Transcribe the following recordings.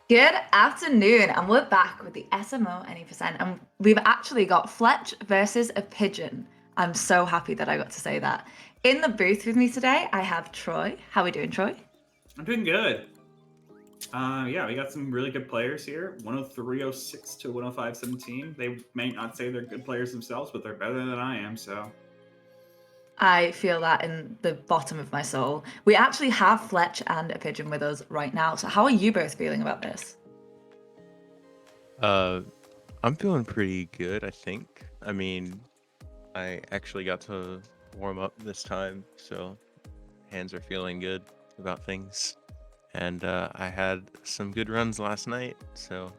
Good afternoon, and we're back with the SMO Any Percent, and we've actually got Fletch versus a pigeon. I'm so happy that I got to say that. In the booth with me today, I have Troy. How are we doing, Troy? I'm doing good. Yeah, we got some really good players here. 103.06 to 105.17. They may not say they're good players themselves, but they're better than I am, so. I feel that in the bottom of my soul. We actually have Fletch and a pigeon with us right now. So, how are you both feeling about this? Uh, I'm feeling pretty good, I think. I mean, I actually got to warm up this time, so hands are feeling good about things. And I had some good runs last night, so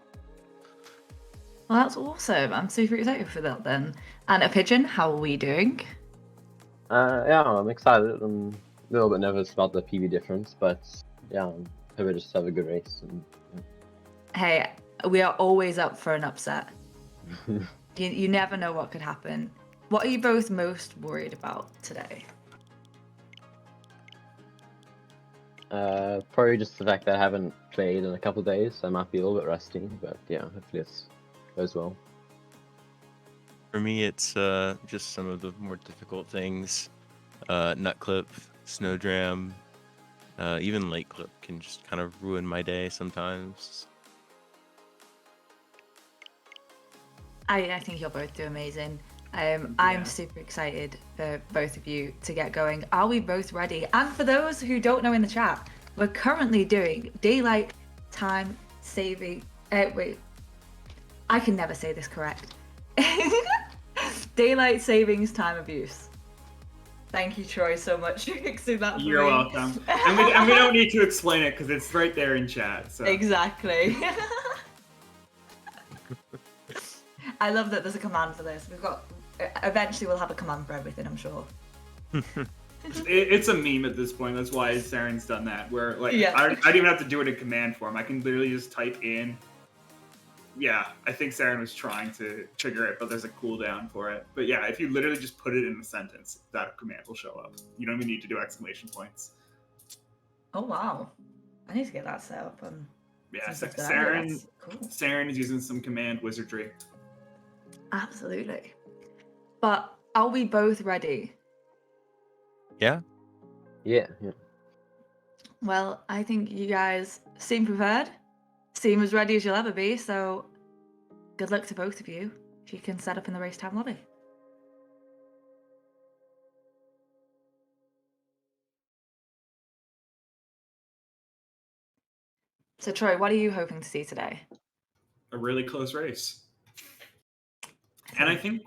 Well, that's awesome. I'm super excited for that then. And a pigeon, how are we doing? Yeah, I'm excited. I'm a little bit nervous about the PB difference, but yeah, I'm happy to just have a good race. Hey, we are always up for an upset. Yeah. You never know what could happen. What are you both most worried about today? Probably just the fact that I haven't played in a couple of days, so I might be a little bit rusty, but yeah, hopefully it goes well. for me, it's just some of the more difficult things. Nut clip, snowdram, even late clip can just kind of ruin my day sometimes. I think you'll both do amazing. I'm Yeah. super excited for both of you to get going. Are we both ready? And for those who don't know in the chat, we're currently doing daylight time saving. Wait, I can never say this correct. Daylight savings time abuse. Thank you, Troy, so much for fixing that for You're me. welcome. And we don't need to explain it because it's right there in chat. So. Exactly. I love that there's a command for this. Eventually we'll have a command for everything, I'm sure. It's a meme at this point. That's why Saren's done that. Where like Yeah. I don't even have to do it in command form. I can literally just type in. Yeah, I think Saren was trying to trigger it, but there's a cooldown for it. But yeah, if you literally just put it in a sentence, that command will show up. You don't even need to do exclamation points. Oh wow. I need to get that set up. Yeah, Some stuff that I do, Saren. that's cool. Saren is using some command wizardry. Absolutely. But are we both ready? Yeah. Yeah. Well, I think you guys seem prepared, seem as ready as you'll ever be, so good luck to both of you if you can set up in the race time lobby. So Troy, what are you hoping to see today? A really close race. And I think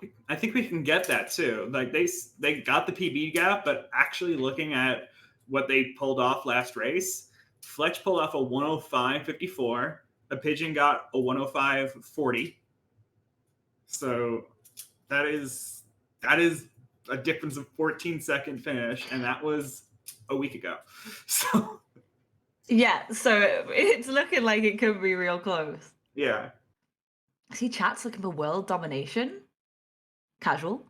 we can get that too. Like they got the PB gap, but actually looking at what they pulled off last race, Fletch pulled off a 105.54. A pigeon got a 105.40. So that is a difference of 14-second finish, and that was a week ago. So Yeah, so it's looking like it could be real close. yeah. See, chat's looking for world domination. Casual.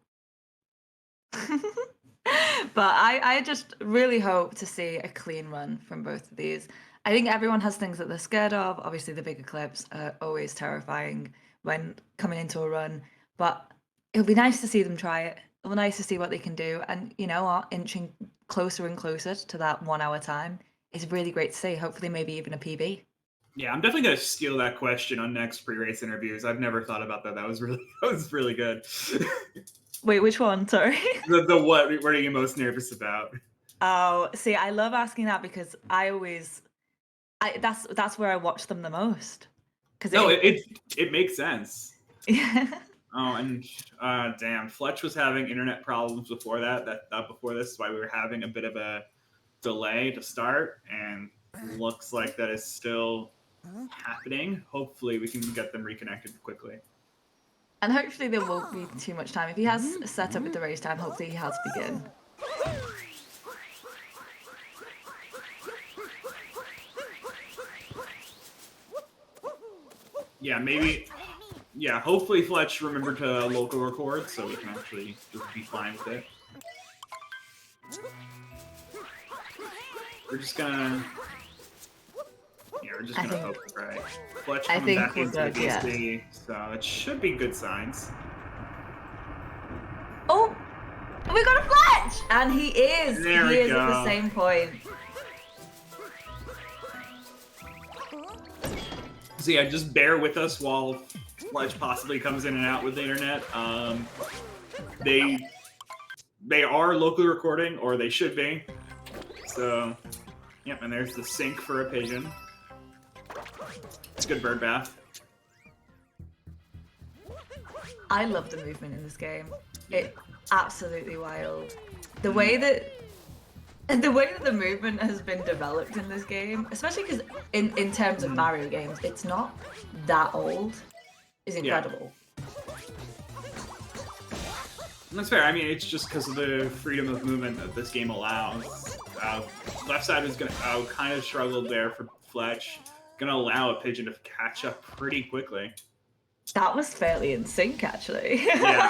But I just really hope to see a clean run from both of these. I think everyone has things that they're scared of. Obviously, the bigger clips are always terrifying when coming into a run, but it'll be nice to see them try it. It'll be nice to see what they can do. And you know what? Inching closer and closer to that 1 hour time is really great to see. Hopefully, maybe even a PB. Yeah, I'm definitely gonna steal that question on next pre-race interviews. I've never thought about that. That was really good. Wait, which one? Sorry. the what are you most nervous about? Oh, see, I love asking that because that's where I watch them the most. Because No, it makes sense. yeah. Oh, and damn, Fletch was having internet problems before that. That before this is why we were having a bit of a delay to start, and looks like that is still happening. Hopefully, we can get them reconnected quickly. And hopefully there won't be too much time. If he has set up with the race time, hopefully he has begin. Yeah, maybe. Yeah, hopefully Fletch remembered to local record so we can actually just be fine with it. We're just gonna We're just I gonna think- hope it's right. Fletch I coming think back we're into good, the yeah. DC, so it should be good signs. Oh, we got a Fletch! And he is. There he we is at the go. same point. So yeah, just bear with us while Fletch possibly comes in and out with the internet. They are locally recording, or they should be. So, yep, and there's the sink for a pigeon. It's a good bird bath. I love the movement in this game. It's absolutely wild. The way that the movement has been developed in this game, especially because in terms of Mario games, it's not that old, is incredible. And that's fair. I mean, it's just because of the freedom of movement that this game allows. Left side is gonna kind of struggled there for Fletch. Gonna allow a pigeon to catch up pretty quickly. That was fairly in sync, actually. Yeah.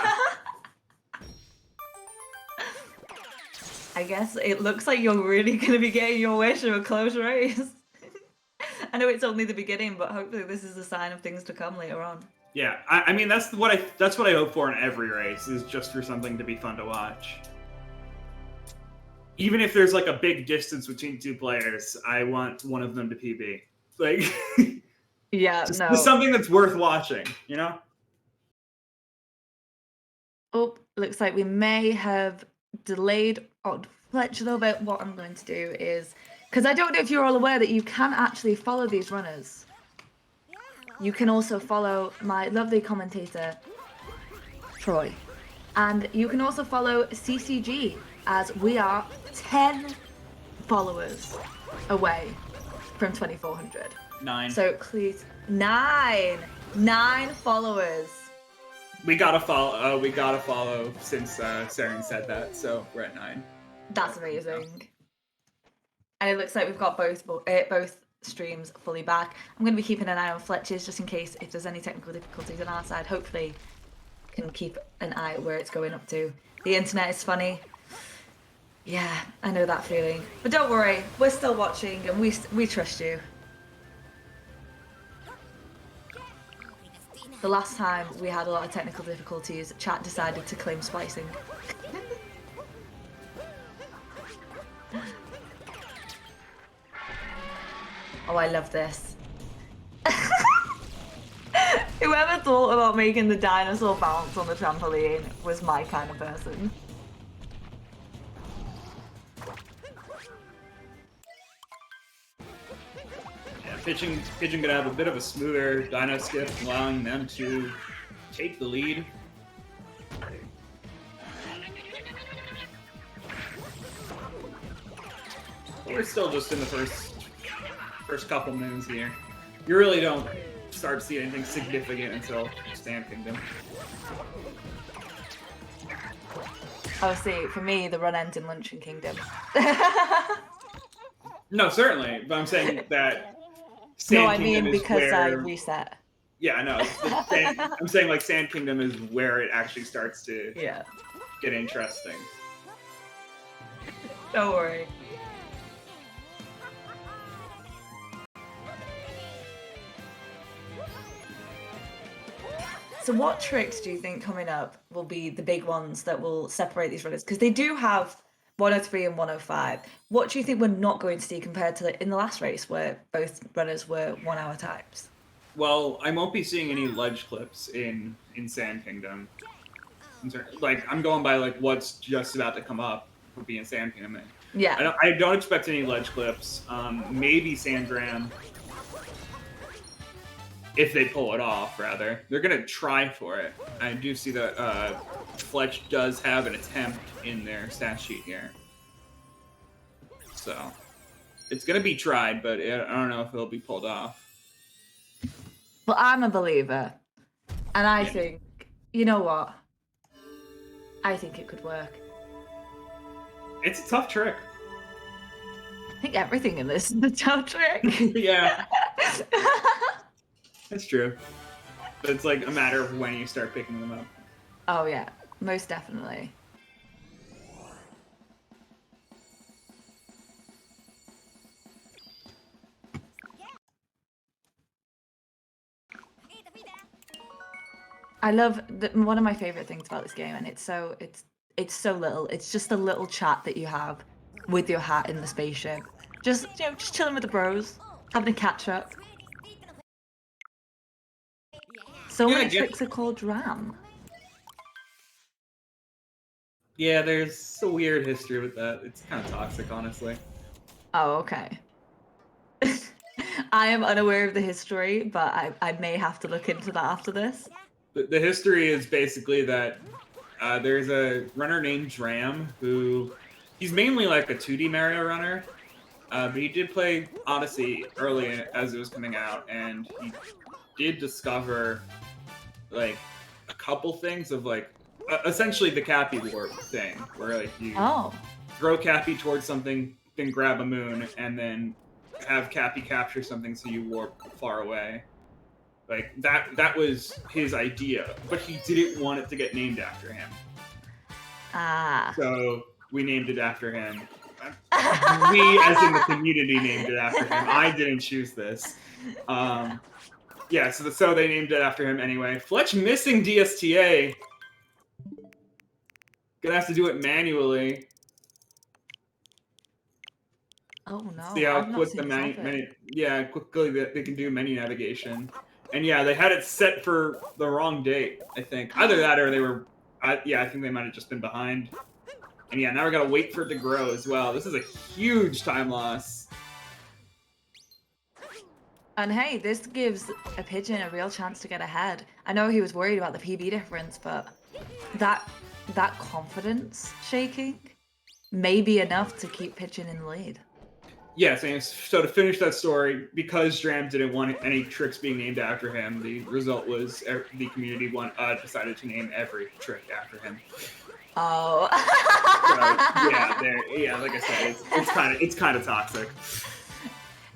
I guess it looks like you're really going to be getting your wish of a close race. I know it's only the beginning, but hopefully this is a sign of things to come later on. Yeah, I mean that's what I hope for in every race, is just for something to be fun to watch. Even if there's like a big distance between two players, I want one of them to PB. Like, Yeah, just no. something that's worth watching, you know? Oh, looks like we may have delayed on Fletch a little bit. What I'm going to do is, because I don't know if you're all aware that you can actually follow these runners. You can also follow my lovely commentator, Troy. And you can also follow CCG, as we are 10 followers away from 2,400. 9. So please, 9 followers. We gotta follow. We gotta follow since Saren said that. So we're at 9. That's amazing. And it looks like we've got both streams fully back. I'm going to be keeping an eye on Fletch's just in case if there's any technical difficulties on our side. Hopefully, can keep an eye at where it's going up to. The internet is funny. Yeah, I know that feeling. But don't worry, we're still watching and we trust you. The last time we had a lot of technical difficulties, chat decided to claim splicing. Oh, I love this. Whoever thought about making the dinosaur bounce on the trampoline was my kind of person. Yeah, Pigeon gonna have a bit of a smoother dino skip, allowing them to take the lead. We're still just in the first couple moons here. You really don't start to see anything significant until Sand Kingdom. Oh, see, for me, the run ends in Luncheon Kingdom. No, certainly, but I'm saying that Sand No, I Kingdom mean is because I where... reset. Yeah, I know. I'm saying like Sand Kingdom is where it actually starts to Yeah, get interesting. don't worry. So what tricks do you think coming up will be the big ones that will separate these runners? Because they do have 103 and 105. What do you think we're not going to see compared to in the last race where both runners were 1 hour times? Well, I won't be seeing any ledge clips in Sand Kingdom. Like, I'm going by like what's just about to come up would be in Sand Kingdom. Yeah. I don't expect any ledge clips. Maybe Sandram. If they pull it off, rather. They're going to try for it. I do see that Fletch does have an attempt in their stat sheet here. So, it's going to be tried, but I don't know if it'll be pulled off. Well, I'm a believer. And I think, you know what? I think it could work. It's a tough trick. I think everything in this is a tough trick. Yeah, that's true. But it's like a matter of when you start picking them up. Oh, yeah. Most definitely. I love one of my favorite things about this game, and it's so little. It's just a little chat that you have with your hat in the spaceship. Just just chilling with the bros, having a catch up. So Yeah, many tricks are called Dram. Yeah, there's a weird history with that. It's kind of toxic, honestly. Oh, okay. I am unaware of the history, but I may have to look into that after this. The history is basically that there's a runner named Dram who he's mainly like a 2D Mario runner, but he did play Odyssey early as it was coming out, and he did discover like a couple things of like essentially the Cappy warp thing, where like you Oh. throw Cappy towards something, then grab a moon, and then have Cappy capture something so you warp far away. Like that was his idea, but he didn't want it to get named after him. Ah. So we named it after him. We, as in the community, named it after him. I didn't choose this. Yeah, so they named it after him anyway. Fletch missing DSTA. Gonna have to do it manually. Oh no. See how I've not quick seen this happen. quickly they can do menu navigation. And yeah, they had it set for the wrong date, I think. Either that or they were, I think they might have just been behind. And yeah, now we gotta wait for it to grow as well. This is a huge time loss. And hey, this gives a pigeon a real chance to get ahead. I know he was worried about the PB difference, but that confidence shaking may be enough to keep pigeon in the lead. Yes, and so to finish that story, because Dram didn't want any tricks being named after him, the result was the community decided to name every trick after him. Oh. So, yeah, like I said, it's kind of toxic.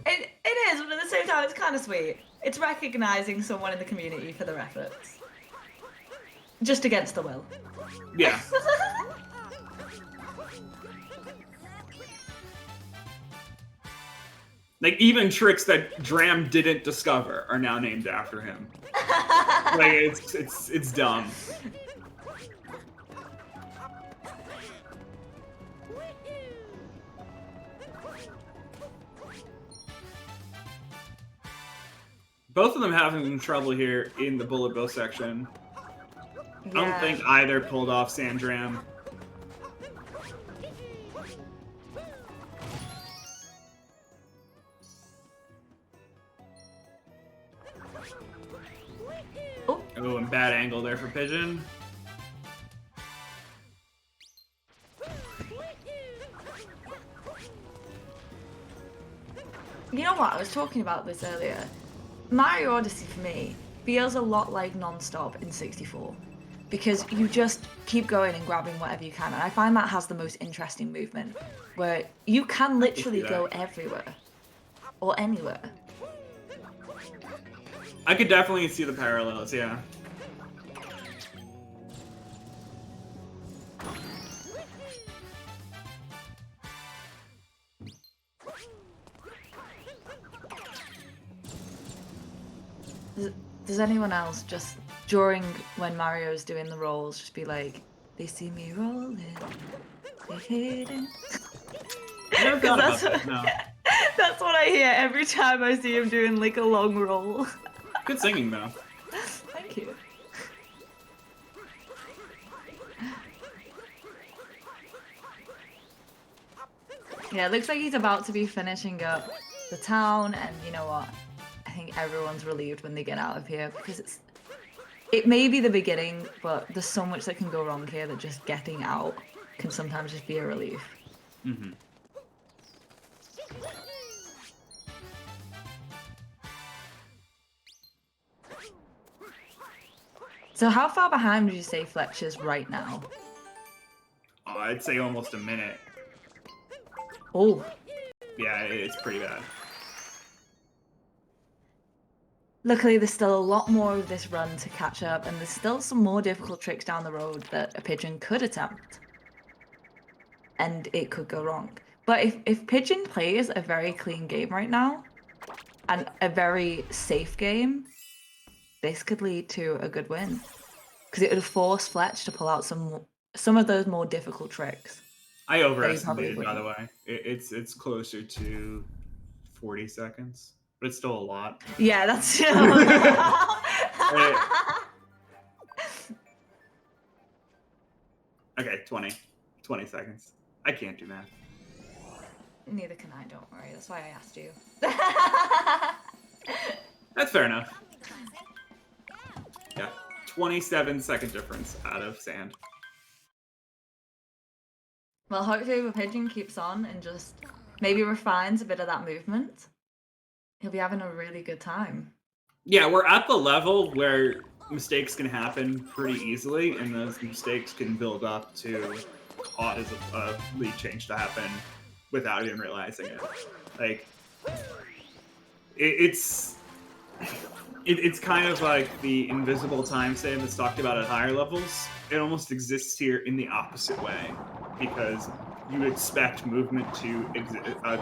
It is, but at the same time, it's kind of sweet. It's recognizing someone in the community for their efforts. Just against the will. Yeah. Like, even tricks that Dram didn't discover are now named after him. Like, it's dumb. Both of them having trouble here in the bullet bill section. Yeah. I don't think either pulled off Sandram. Oh, and bad angle there for Pigeon. You know what? I was talking about this earlier. Mario Odyssey for me feels a lot like non-stop in 64 because you just keep going and grabbing whatever you can, and I find that has the most interesting movement where you can literally go everywhere or anywhere. I could definitely see the parallels, yeah. Does anyone else just during when Mario's doing the rolls just be like, they see me rolling, they hate it? That's what I hear every time I see him doing like a long roll. Good singing though. Thank you. Yeah, it looks like he's about to be finishing up the town, and you know what? I think everyone's relieved when they get out of here because it may be the beginning, but there's so much that can go wrong here that just getting out can sometimes just be a relief. Mm-hmm. So how far behind would you say Fletch is right now? Oh, I'd say almost a minute. Oh. Yeah, it's pretty bad. Luckily, there's still a lot more of this run to catch up, and there's still some more difficult tricks down the road that a pigeon could attempt. And it could go wrong. But if Pigeon plays a very clean game right now, and a very safe game, this could lead to a good win. because it would force Fletch to pull out some of those more difficult tricks. I probably overestimated, by the wouldn't. way. It's closer to 40 seconds, but it's still a lot. Yeah, that's Okay, 20 seconds. I can't do math. Neither can I, don't worry. That's why I asked you. That's fair enough. Yeah, 27-second difference out of sand. Well, hopefully the pigeon keeps on and just maybe refines a bit of that movement. He'll be having a really good time. Yeah, we're at the level where mistakes can happen pretty easily, and those mistakes can build up to cause a lead change to happen without even realizing it. Like, it's kind of like the invisible time save that's talked about at higher levels. It almost exists here in the opposite way, because you expect movement to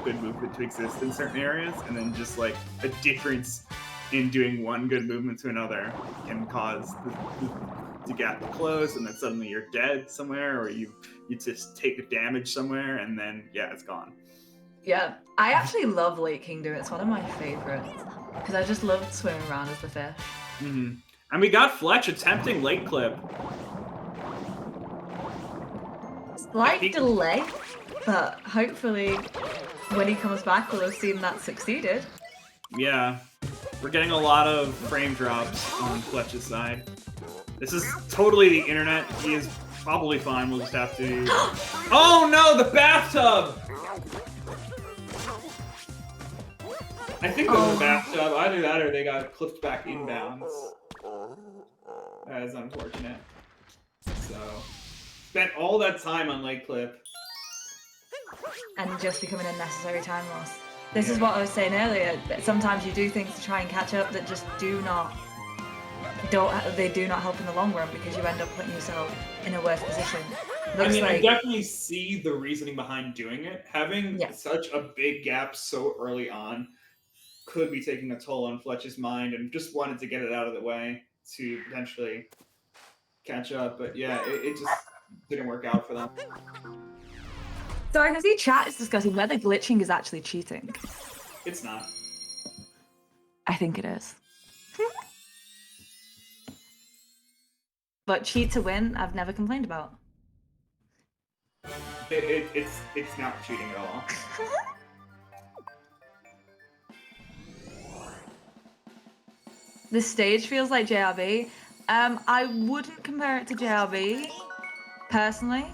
good movement to exist in certain areas, and then just like a difference in doing one good movement to another can cause the gap to close, and then suddenly you're dead somewhere, or you just take a damage somewhere, and then yeah, it's gone. Yeah, I actually love Lake Kingdom. It's one of my favorites because I just loved swimming around as the fish. Mm-hmm. And we got Fletch attempting lake clip. Slight delay, but hopefully when he comes back, we'll have seen that succeeded. Yeah, we're getting a lot of frame drops on Fletch's side. This is totally the internet. He is probably fine. We'll just have to... Oh no, the bathtub! I think it was a bathtub. Either that or they got clipped back inbounds. That is unfortunate. So, spent all that time on lake clip. And just becoming a necessary time loss. This is what I was saying earlier, that sometimes you do things to try and catch up that just do not help in the long run, because you end up putting yourself in a worse position. I mean, I definitely see the reasoning behind doing it. Having such a big gap so early on could be taking a toll on Fletch's mind, and just wanted to get it out of the way to potentially catch up. But yeah, it just didn't work out for them. So I can see chat is discussing whether glitching is actually cheating. It's not. I think it is. But cheat to win, I've never complained about. It's not cheating at all. This stage feels like JRB. I wouldn't compare it to JRB, personally.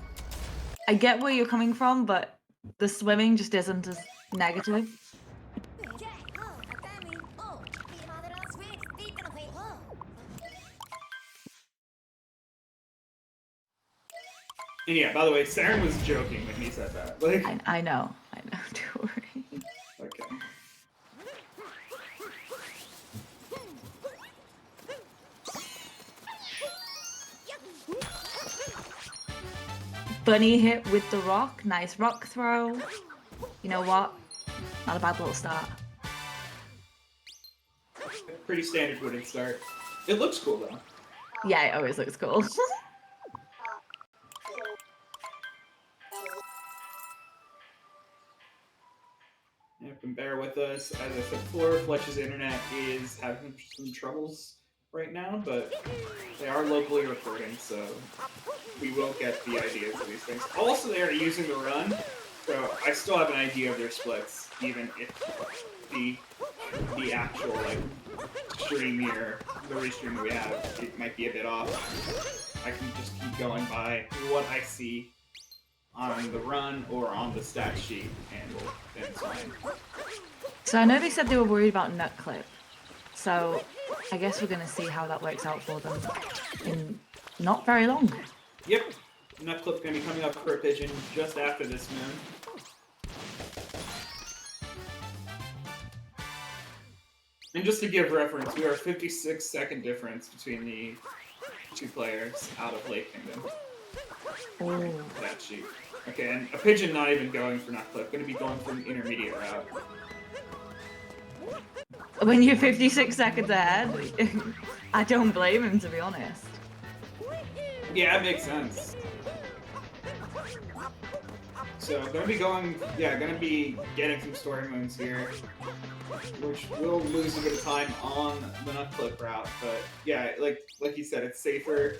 I get where you're coming from, but the swimming just isn't as negative. And yeah, by the way, Saren was joking when he said that. Like, I know, don't worry. Okay. Bunny hit with the rock, nice rock throw. You know what? Not a bad little start. Pretty standard wooden start. It looks cool though. Yeah, it always looks cool. You can bear with us. As I said before, Fletch's internet is having some troubles right now, but they are locally recording, so we will get the ideas of these things. Also, they are using the run, so I still have an idea of their splits, even if the actual like stream here, the restream that we have, it might be a bit off. I can just keep going by what I see on the run or on the stat sheet, and then it's fine. So I know they said they were worried about nut clip. So I guess we're going to see how that works out for them in not very long. Yep. Nut clip going to be coming up for a pigeon just after this moon. And just to give reference, we are a 56-second difference between the two players out of Lake Kingdom. Oh. That sheet. Okay, and a pigeon not even going for nut clip, going to be going for an intermediate route. When you're 56 seconds ahead, I don't blame him, to be honest. Yeah, it makes sense. So gonna be getting some story moons here, which will lose a bit of time on the nut clip route. But yeah, like you said, it's safer,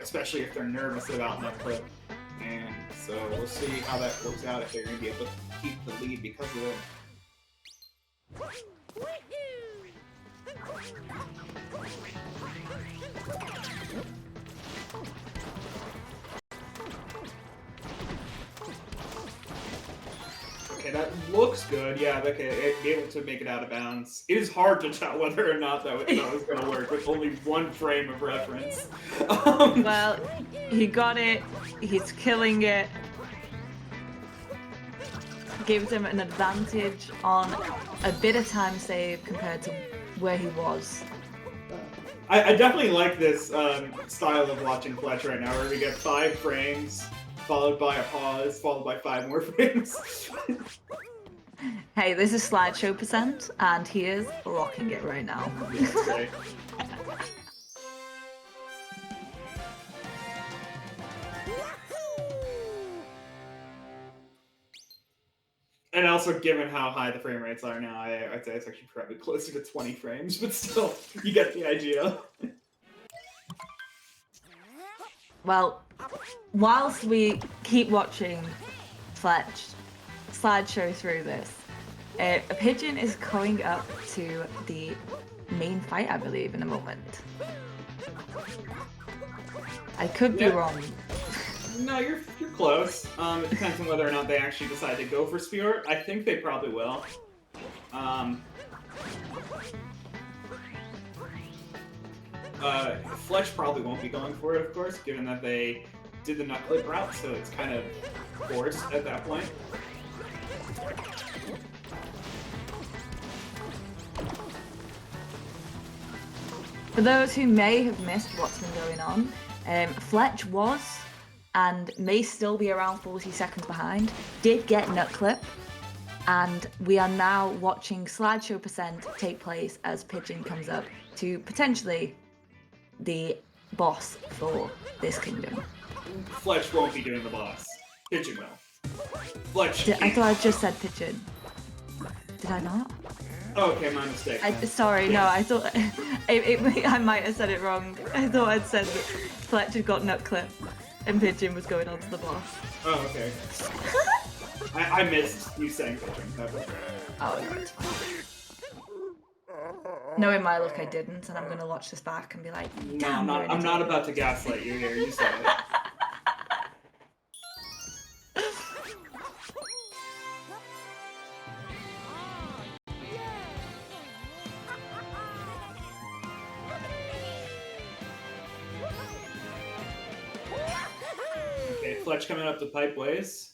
especially if they're nervous about nut clip. And so we'll see how that works out if they're gonna be able to keep the lead because of it. Okay, that looks good. Yeah, okay, be able to make it out of bounds. It is hard to tell whether or not that was going to work with only one frame of reference. Well, he got it. He's killing it. Gives him an advantage on a bit of time save compared to where he was. I definitely like this style of watching Fletch right now, where we get 5 frames, followed by a pause, followed by 5 more frames. Hey, this is slideshow %, and he is rocking it right now. Okay. And also, given how high the frame rates are now, I'd say it's actually probably closer to 20 frames, but still, you get the idea. Well, whilst we keep watching Fletch slideshow through this, a pigeon is going up to the main fight, I believe, in a moment. I could be wrong. No, you're close. It depends on whether or not they actually decide to go for Spear. I think they probably will. Fletch probably won't be going for it, of course, given that they did the nut clip route, so it's kind of forced at that point. For those who may have missed what's been going on, Fletch was, and may still be around 40 seconds behind, did get nut clip, and we are now watching slideshow % take place as Pigeon comes up to potentially the boss for this kingdom. Fletch won't be doing the boss. Pigeon will. Fletch. I thought I just said Pigeon. Did I not? Oh, okay, my mistake. Sorry, no, I thought I might have said it wrong. I thought I'd said that Fletch had got nut clip and Pigeon was going on to the boss. Oh, okay. I missed you saying Pigeon. That was Oh, no, it's fine. Knowing my luck, I didn't, and I'm gonna watch this back and be like, damn, no, I'm not about to gaslight you here. You said it. Okay, Fletch coming up the pipeways.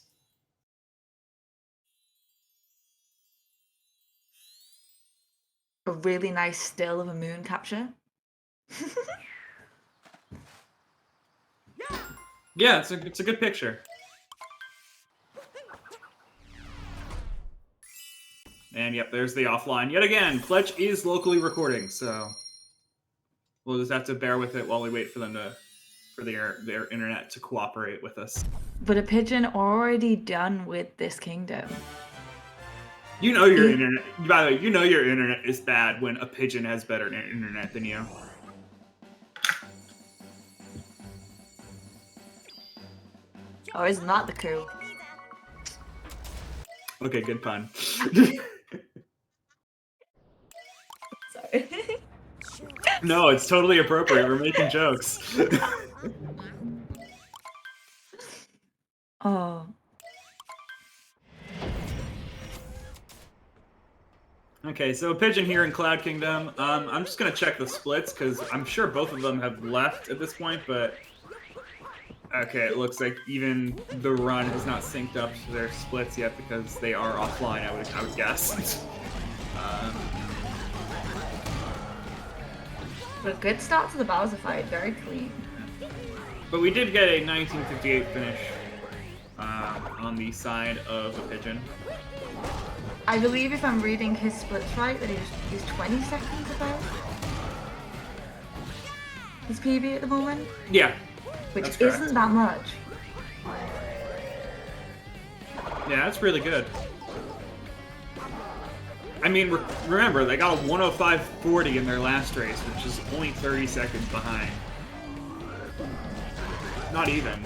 A really nice still of a moon capture. Yeah, it's a good picture. And yep, there's the offline. Yet again, Fletch is locally recording, so we'll just have to bear with it while we wait for them for their internet to cooperate with us. But a Pigeon already done with this kingdom. You know your internet. By the way, you know your internet is bad when a Pigeon has better internet than you. Oh, isn't that the coup? Okay, good pun. Sorry. No, it's totally appropriate. We're making jokes. Oh. Okay, so a Pigeon here in Cloud Kingdom. I'm just gonna check the splits because I'm sure both of them have left at this point, but okay, it looks like even the run has not synced up to their splits yet because they are offline. I would guess. But good start to the Bowser fight, very clean. But we did get a 1958 finish on the side of a Pigeon. I believe if I'm reading his splits right, that he's 20 seconds above his PB at the moment. Yeah, which That's correct. isn't that much. Yeah, that's really good. I mean, remember, they got a 105.40 in their last race, which is only 30 seconds behind. Not even.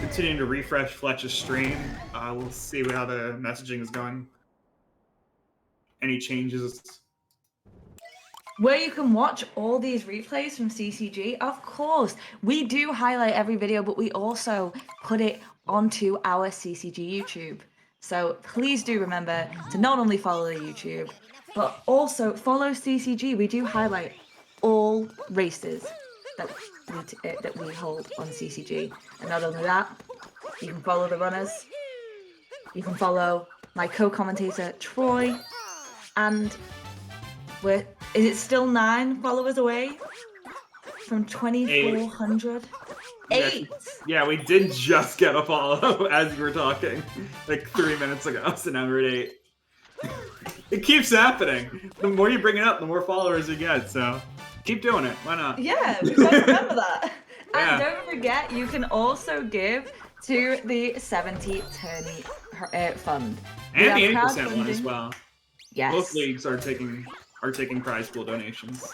Continuing to refresh Fletch's stream. We'll see how the messaging is going. Any changes? Where you can watch all these replays from CCG, of course. We do highlight every video, but we also put it onto our CCG YouTube. So please do remember to not only follow the YouTube, but also follow CCG. We do highlight all races that we hold on CCG. And not only that, you can follow the runners. You can follow my co-commentator, Troy. And is it still 9 followers away from 2,400? 8. Yeah, we did just get a follow as we were talking like 3 minutes ago, so now we're at 8. It keeps happening. The more you bring it up, the more followers you get, so keep doing it. Why not? Yeah, we've got to remember that. Yeah. And don't forget, you can also give to the 70 Tourney Fund. And the 80% one as well. Yes. Both leagues are taking prize pool donations.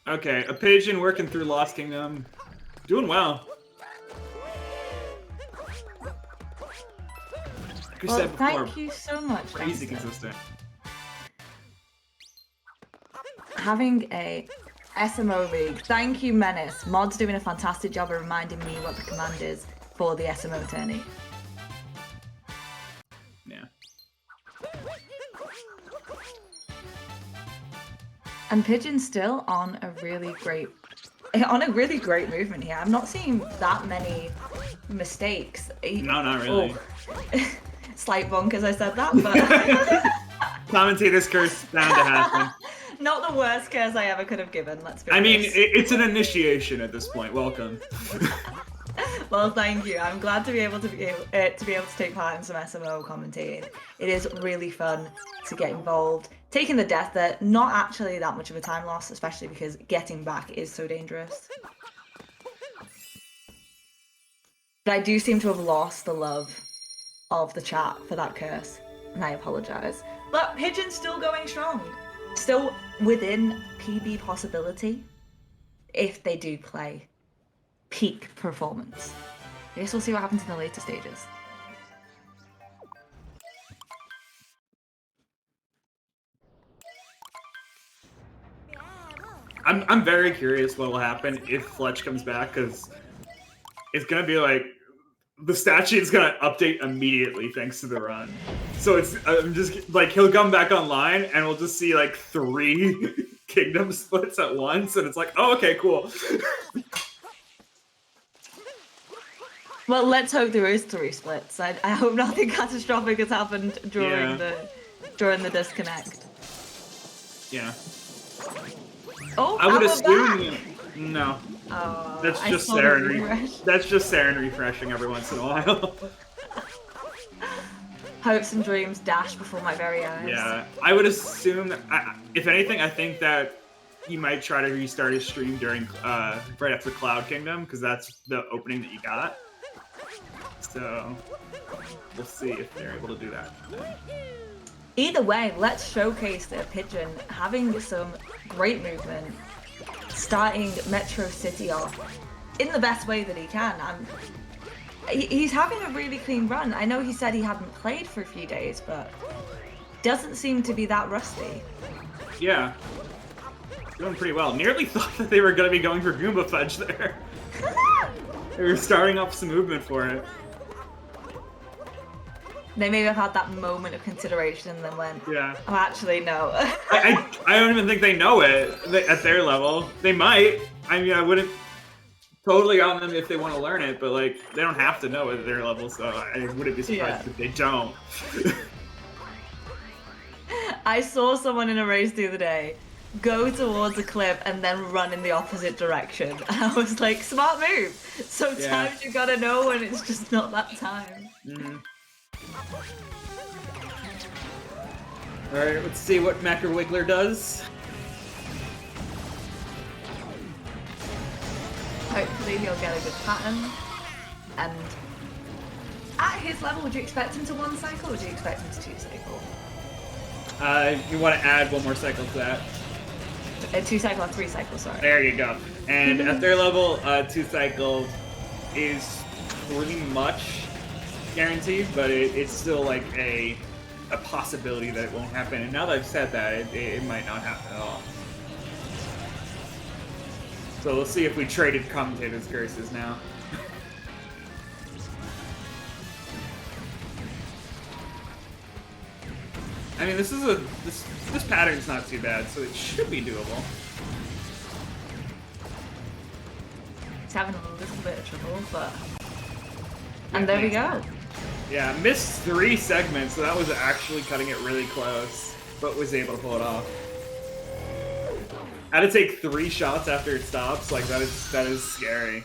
Okay, a pigeon working through Lost Kingdom. Doing well. Like we said before, thank you so much, crazy Dexter. consistent. Having a SMO league. Thank you, Menace. Mod's doing a fantastic job of reminding me what the command is for the SMO tourney. Yeah. And Pigeon's still on a really great movement here. I'm not seeing that many mistakes. No, not really. Oh. Slight bonk as I said that, but Commentator's curse bound to happen. not the worst curse I ever could have given. Let's be I mean, honest. it's an initiation at this point. Welcome. Well, thank you. I'm glad to be able to take part in some SMO commentating. It is really fun to get involved. Taking the death there, not actually that much of a time loss, especially because getting back is so dangerous. But I do seem to have lost the love of the chat for that curse, and I apologize. But Pigeon's still going strong. Still within PB possibility if they do play peak performance. I guess we'll see what happens in the later stages. I'm very curious what will happen if Fletch comes back, because it's gonna be like the stat sheet's gonna update immediately thanks to the run. So it's just like he'll come back online and we'll just see like 3 kingdom splits at once, and it's like, oh, okay, cool. Well, let's hope there is 3 splits. I hope nothing catastrophic has happened during the disconnect. Yeah. Oh, I would how about assume that? no. Oh, That's I just saw the Saren. refresh. That's just Saren refreshing every once in a while. Hopes and dreams dash before my very eyes. Yeah, I would assume that, if anything, I think that he might try to restart his stream during right after Cloud Kingdom, because that's the opening that you got. So we'll see if they're able to do that. Either way, let's showcase the Pigeon having some great movement, starting Metro City off in the best way that he can. He's having a really clean run. I know he said he hadn't played for a few days, but doesn't seem to be that rusty. Yeah, doing pretty well. Nearly thought that they were going to be going for Goomba Fudge there. They were starting up some movement for it. They maybe have had that moment of consideration and then went, Yeah. oh, actually, no. I don't even think they know it at their level. They might. I mean, I wouldn't totally on them if they want to learn it, but like they don't have to know it at their level, so I wouldn't be surprised if they don't. I saw someone in a race the other day go towards a cliff and then run in the opposite direction. And I was like, smart move. Sometimes you gotta know when it's just not that time. Mm-hmm. Alright, let's see what Macro Wiggler does. hopefully he'll get a good pattern. And at his level, would you expect him to 1 cycle, or would you expect him to 2 cycle? You want to add one more cycle to that. 2 cycle or 3 cycle, sorry. There you go. And at their level, 2 cycle is pretty much guaranteed, but it's still like a possibility that it won't happen. And now that I've said that, it might not happen at all. So let's see if we traded commentators' curses now. I mean, this pattern's not too bad, so it should be doable. He's having a little bit of trouble, but... And there we go. Yeah, missed 3 segments, so that was actually cutting it really close, but was able to pull it off. Had to take 3 shots after it stops, like that is scary.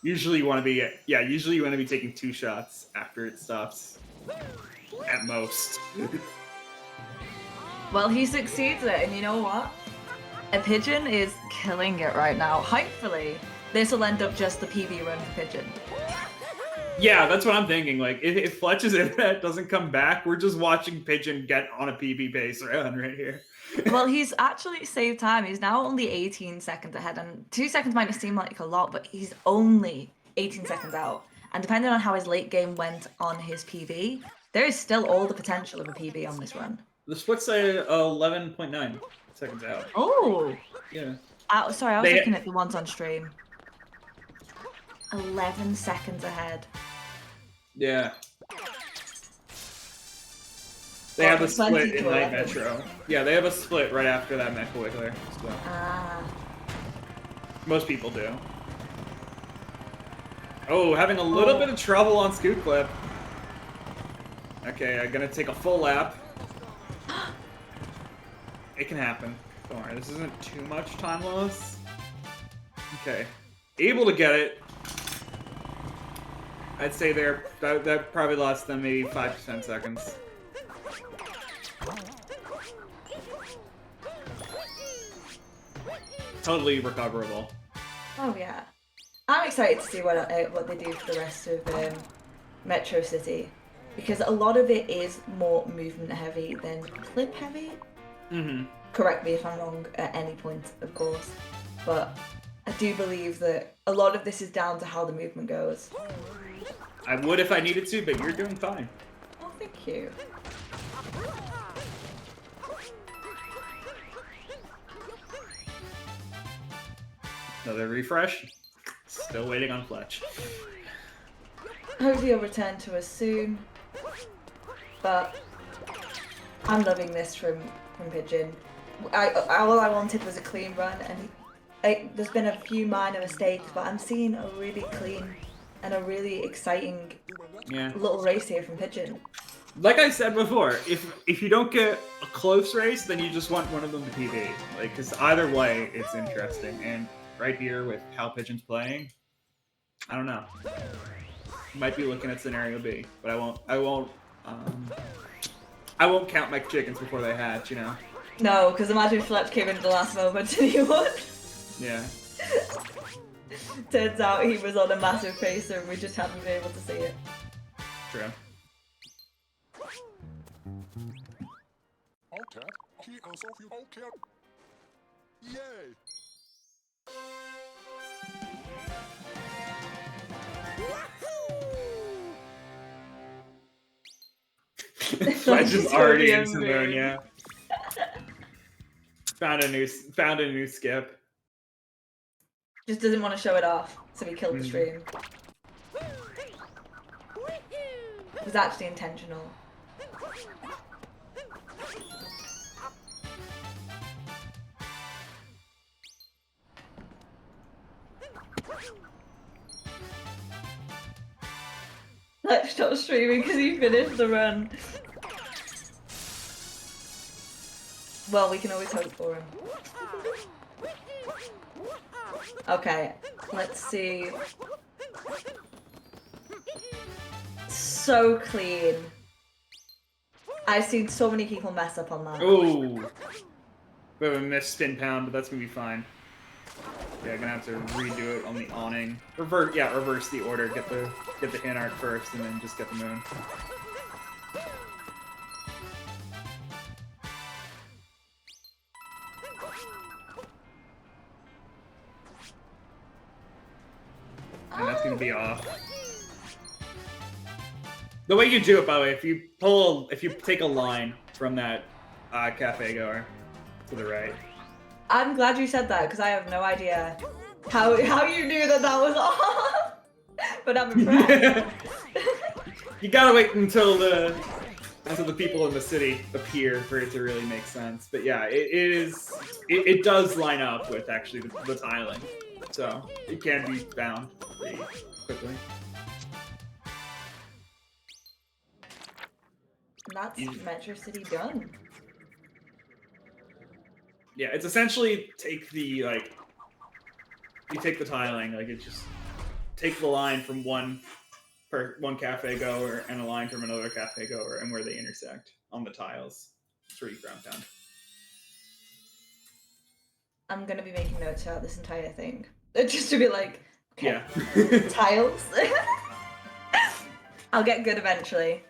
Usually you want to be taking 2 shots after it stops. At most. Well, he succeeds it, and you know what? A pigeon is killing it right now. Hopefully, this will end up just the PB run for Pigeon. Yeah, that's what I'm thinking. Like, if Fletch's internet doesn't come back, we're just watching Pigeon get on a PB pace run right here. Well, he's actually saved time. He's now only 18 seconds ahead, and 2 seconds might seem like a lot, but he's only 18 seconds out. And depending on how his late game went on his PB, there is still all the potential of a PB on this run. The split's say 11.9 seconds out. Oh! Yeah. Sorry, I was looking at the ones on stream. 11 seconds ahead. Yeah. They have a split in Night Metro. Yeah, they have a split right after that Mecha Wiggler split. Ah. Most people do. Oh, having a little bit of trouble on Scoot Clip. Okay, I'm gonna take a full lap. It can happen. Don't worry, this isn't too much time loss. Okay. Able to get it. I'd say that probably lost them maybe 5 to 10 seconds. Totally recoverable. Oh yeah. I'm excited to see what they do for the rest of Metro City, because a lot of it is more movement heavy than clip heavy. Mm-hmm. Correct me if I'm wrong at any point, of course, but I do believe that a lot of this is down to how the movement goes. I would if I needed to, but you're doing fine. Oh, thank you. Another refresh. Still waiting on Fletch. Hopefully he'll return to us soon, but I'm loving this from Pigeon. All I wanted was a clean run, and there's been a few minor mistakes, but I'm seeing a really clean and a really exciting little race here from Pigeon. Like I said before, if you don't get a close race, then you just want one of them to PB. Like, because either way, it's interesting. And right here with how Pigeon's playing, I don't know. Might be looking at scenario B, but I won't count my chickens before they hatch, you know. No, because imagine Fletch came in at the last moment and he won. Yeah. Turns out he was on a massive pacer and we just haven't been able to see it. True. Yay! Fletch is already in Simone, yeah. Found a new skip. Just doesn't want to show it off, so he killed the stream. It was actually intentional. Let's stop streaming because he finished the run. Well, we can always hope for him. Okay, let's see. So clean. I've seen so many people mess up on that. Ooh. We have a missed spin pound, but that's gonna be fine. Yeah, gonna have to redo it on the awning. Reverse the order. Get the in arc first, and then just get the moon. And that's gonna be off. The way you do it, by the way, if you take a line from that cafe goer to the right. I'm glad you said that because I have no idea how you knew that was off. But I'm impressed. You gotta wait until the people in the city appear for it to really make sense. But yeah, it does line up with actually the tiling, so it can be found pretty quickly. That's Metro City done. Yeah, it's essentially you take the tiling, like it just take the line from one cafe goer and a line from another cafe goer and where they intersect on the tiles. It's where you ground pound. I'm gonna be making notes about this entire thing. Just to be like, okay, Yeah. tiles. I'll get good eventually.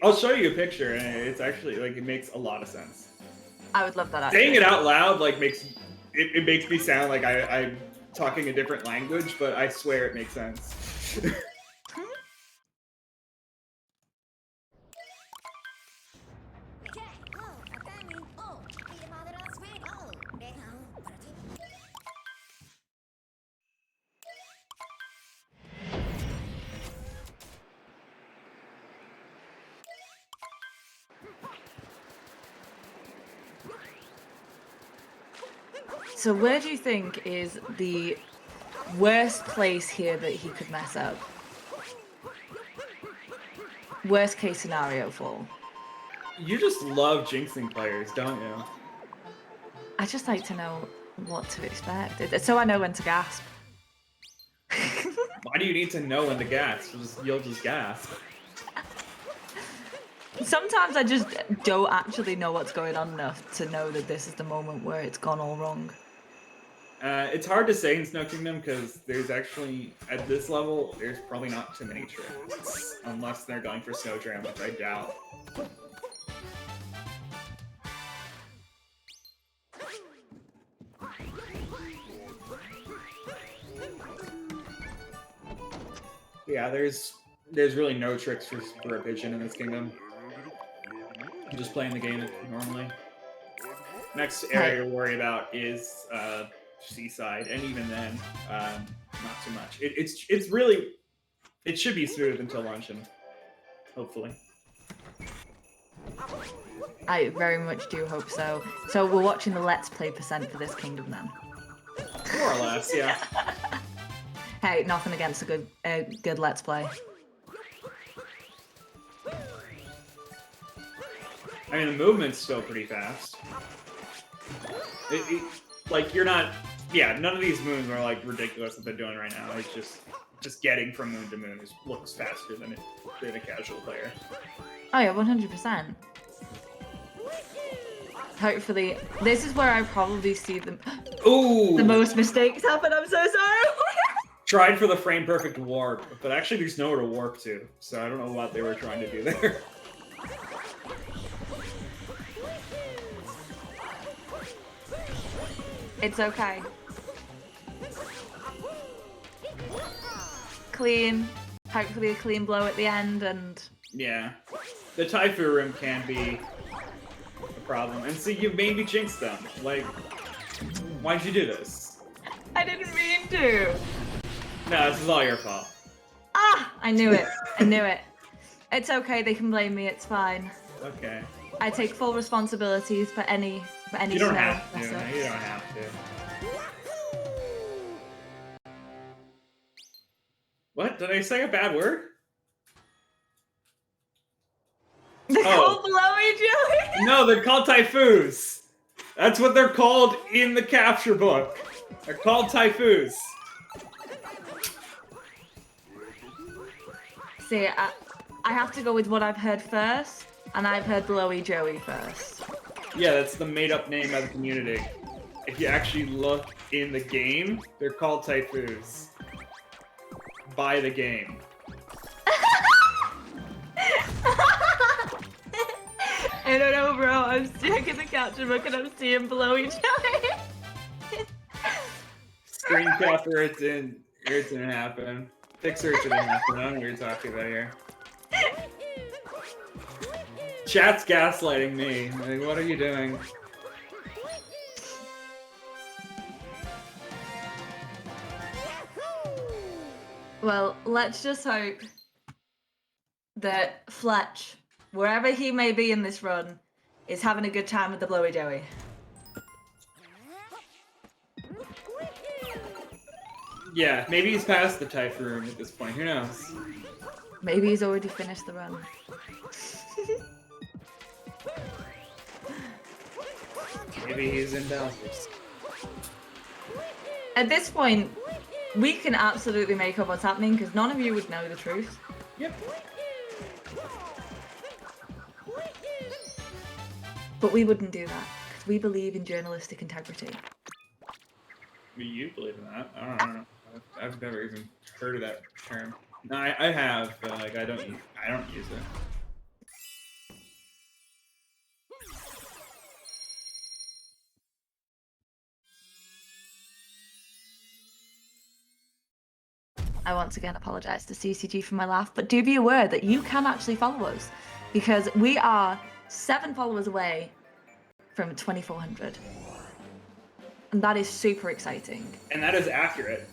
I'll show you a picture, and it's actually like it makes a lot of sense. I would love that. Actually. Saying it out loud like makes me sound like I'm talking a different language, but I swear it makes sense. So where do you think is the worst place here that he could mess up? Worst case scenario for? You just love jinxing players, don't you? I just like to know what to expect, so I know when to gasp. Why do you need to know when to gasp? You'll just gasp. Sometimes I just don't actually know what's going on enough to know that this is the moment where it's gone all wrong. It's hard to say in Snow Kingdom because there's actually, at this level, there's probably not too many tricks. Unless they're going for Snow Dram, which I doubt. Yeah, there's really no tricks for a pigeon in this kingdom. I'm just playing the game normally. Next area to worry about is Seaside, and even then, not too much. It's really, it should be smooth until luncheon, hopefully. I very much do hope so. So we're watching the Let's Play percent for this kingdom then. More or less, yeah. Hey, nothing against a good Let's Play. I mean, the movement's still pretty fast. Like, you're not... Yeah, none of these moons are, like, ridiculous that they're doing right now. It's just getting from moon to moon looks faster than a casual player. Oh yeah, 100%. Hopefully, this is where I probably see the most mistakes happen. I'm so sorry. Tried for the frame perfect warp, but actually there's nowhere to warp to, so I don't know what they were trying to do there. It's okay. Clean. Hopefully a clean blow at the end and... Yeah. The Taifu room can be a problem. And see, you made me jinx them. Like, why'd you do this? I didn't mean to. No, this is all your fault. Ah! I knew it. I knew it. It's okay, they can blame me, it's fine. Okay. I take full responsibilities for any You don't snow have to. mess-ups. You don't have to. What? Did I say a bad word? They're called blowy jelly. No, they're called Taifus. That's what they're called in the capture book. They're called Taifus. See, I have to go with what I've heard first, and I've heard blowy Joey first. Yeah, that's the made-up name by the community. if you actually look in the game, they're called typhoons. By the game. I don't know, bro. I'm stuck in the couch and looking up seeing below each other. Screen capture, it didn't happen. Fixer, it didn't happen. I don't know what you're talking about here. Chat's gaslighting me. Like, what are you doing? Well, let's just hope that Fletch, wherever he may be in this run, is having a good time with the Blowy Joey. Yeah, maybe he's past the typhoon at this point. Who knows? Maybe he's already finished the run. Maybe he's in Bowser's. At this point, we can absolutely make up what's happening because none of you would know the truth. Yep. But we wouldn't do that because we believe in journalistic integrity. You believe in that? I don't know. I've never even heard of that term. No, I have, but like I don't use it. I once again apologise to CCG for my laugh, but do be aware that you can actually follow us because we are 7 followers away from 2,400. And that is super exciting. And that is accurate.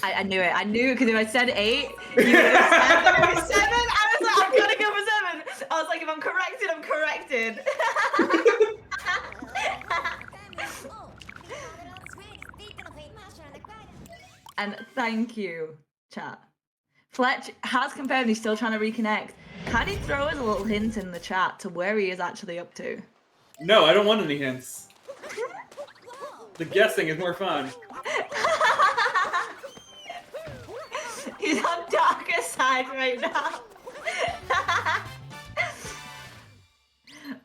I knew it. I knew it because if I said 8, you would have said 7. I was like, I'm gonna go for 7. I was like, if I'm corrected, I'm corrected. And thank you, chat. Fletch has confirmed he's still trying to reconnect. Can he throw us a little hint in the chat to where he is actually up to? No, I don't want any hints. The guessing is more fun. He's on darker side right now.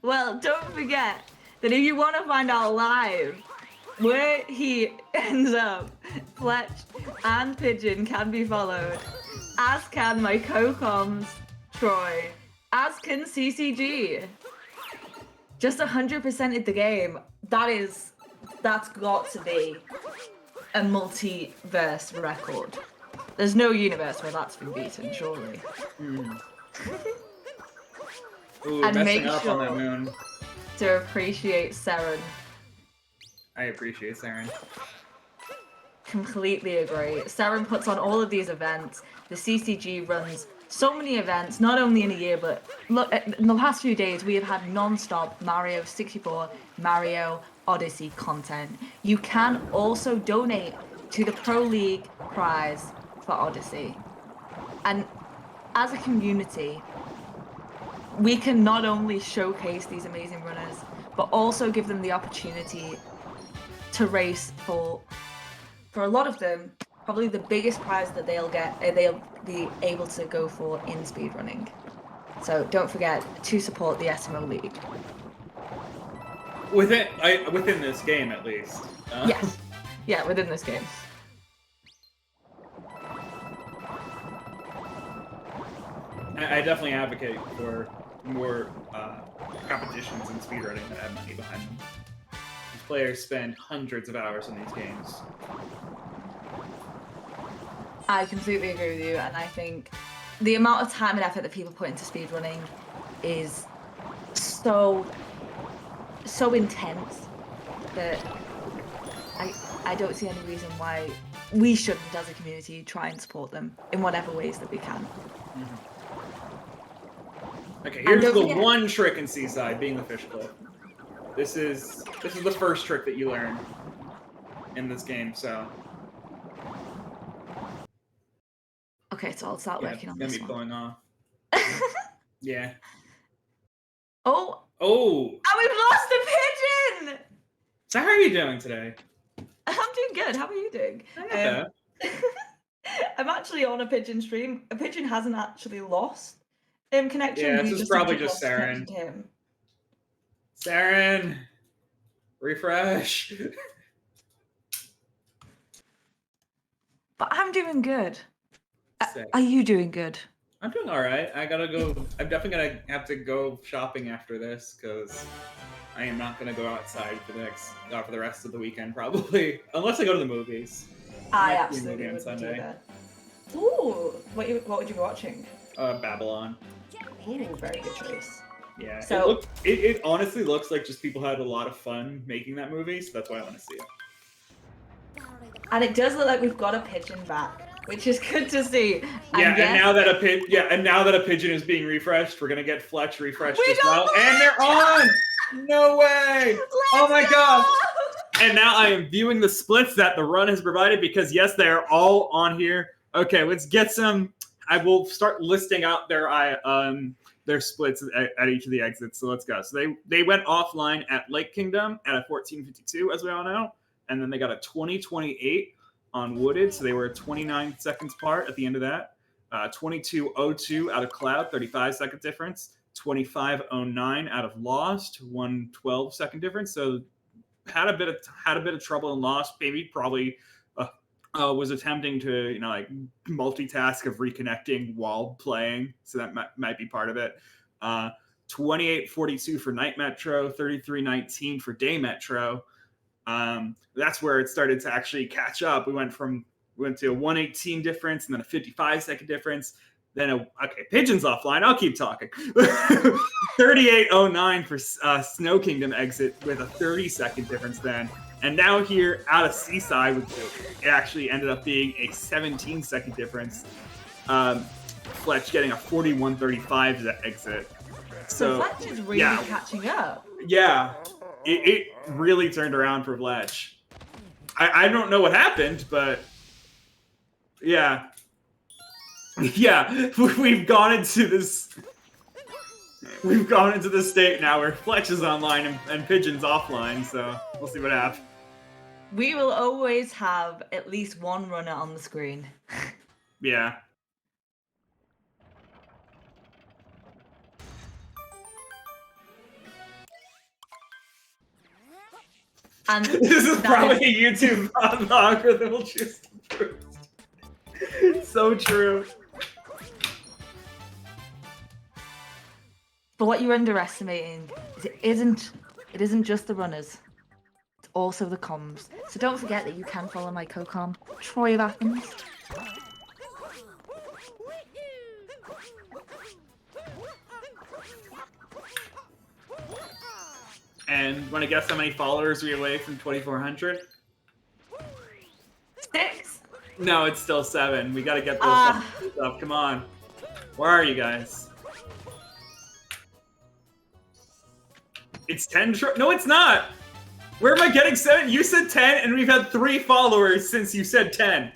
Well, don't forget that if you want to find out live where he ends up, Fletch and Pigeon can be followed, as can my co-coms, Troy, as can CCG. Just 100%ed the game. That's got to be a multiverse record. There's no universe where that's been beaten, surely. Mm. Ooh, And messing make up on that sure moon. to appreciate Seren. I appreciate Saren. Completely agree. Seren puts on all of these events. The CCG runs so many events, not only in a year, but look, in the past few days, we have had non-stop Mario 64, Mario Odyssey content. You can also donate to the Pro League prize for Odyssey. And as a community, we can not only showcase these amazing runners, but also give them the opportunity to race for a lot of them, probably the biggest prize that they'll be able to go for in speedrunning. So don't forget to support the SMO League. Within this game, at least. Yes. Yeah, within this game. I definitely advocate for more competitions in speedrunning that have money behind them. These players spend hundreds of hours in these games. I completely agree with you, and I think the amount of time and effort that people put into speedrunning is so intense that I don't see any reason why we shouldn't, as a community, try and support them in whatever ways that we can. Mm-hmm. Okay, And here's don't the forget- one trick in Seaside, being the fish cliff. This is the first trick that you learn in this game, so Okay, so I'll start yeah, working it's on gonna this be one. pulling off. Yeah. Oh, Oh, and we've lost the pigeon! so how are you doing today? I'm doing good. How are you doing? Not bad. I'm actually on a pigeon stream. A pigeon hasn't actually lost connection. Yeah, He this is just probably simply just lost connection Saren. to him. Saren, refresh. But I'm doing good. Sick. Are you doing good? I'm doing all right. I gotta go. I'm definitely gonna have to go shopping after this because I am not gonna go outside for the rest of the weekend probably, unless I go to the movies. I Might see a absolutely movie on would do Sunday. that. Ooh, what would you be watching? Babylon. Ooh, very good choice. Yeah. So- it honestly looks like just people had a lot of fun making that movie, so that's why I want to see it. And it does look like we've got a pigeon back, which is good to see. Yeah, yes, and now that a pigeon is being refreshed, we're gonna get Fletch refreshed We as got well, and they're on. No way! Oh my Let's god! go! And now I am viewing the splits that the run has provided because yes, they are all on here. Okay, let's get some. I will start listing out their splits at each of the exits. So let's go. So they went offline at Lake Kingdom at a 14:52, as we all know, and then they got a 20:28 on Wooded, so they were 29 seconds apart at the end of that. 22:02 out of Cloud, 35-second difference. 25:09 out of Lost, 112-second difference. So had a bit of trouble in Lost. Maybe probably was attempting to like multitask of reconnecting while playing, so that might be part of it. 28:42 for Night Metro, 33:19 for Day Metro. That's where it started to actually catch up. We went to a 118 difference and then a 55-second difference. Then Pigeon's offline. I'll keep talking. 38:09 for Snow Kingdom exit with a 30-second difference then. And now here out of Seaside, it actually ended up being a 17-second difference. Fletch getting a 41:35 exit. So Fletch is really catching up. Yeah, it really turned around for Fletch. I don't know what happened, but yeah. Yeah, we've gone into this state now where Fletch is online and Pigeon's offline, so we'll see what happens. We will always have at least one runner on the screen. Yeah. And this is probably a YouTube the algorithm will choose the first. So true. But what you're underestimating is it isn't just the runners. It's also the comms. So don't forget that you can follow my co-com, Troy of Athens. And want to guess how many followers are we away from 2,400? 6. No, it's still 7. We got to get those up. Come on. Where are you guys? It's 10. No, it's not. Where am I getting 7? You said 10, and we've had 3 followers since you said 10.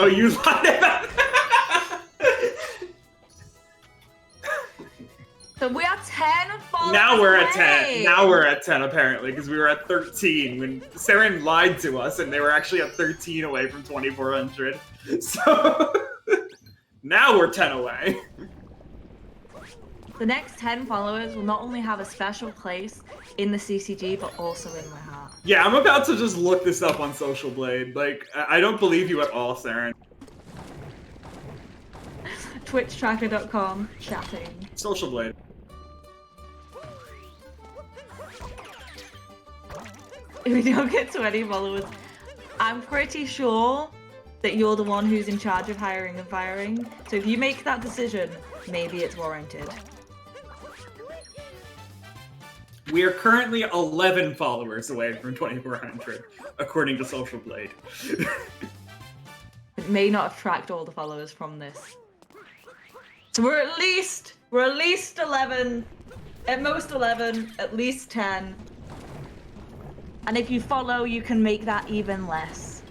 Oh, you lied about that. So we are 10 followers. Now we're at away. 10. Now we're at 10 apparently, because we were at 13 when Saren lied to us, and they were actually at 13 away from 2,400. So now we're 10 away. The next 10 followers will not only have a special place in the CCG, but also in my heart. Yeah, I'm about to just look this up on Social Blade. Like, I don't believe you at all, Saren. Twitchtracker.com, chatting. Social Blade. If we don't get 20 followers, I'm pretty sure that you're the one who's in charge of hiring and firing. So if you make that decision, maybe it's warranted. We are currently 11 followers away from 2,400, according to Social Blade. It may not have tracked all the followers from this. So we're at least 11, at most 11, at least 10. And if you follow, you can make that even less.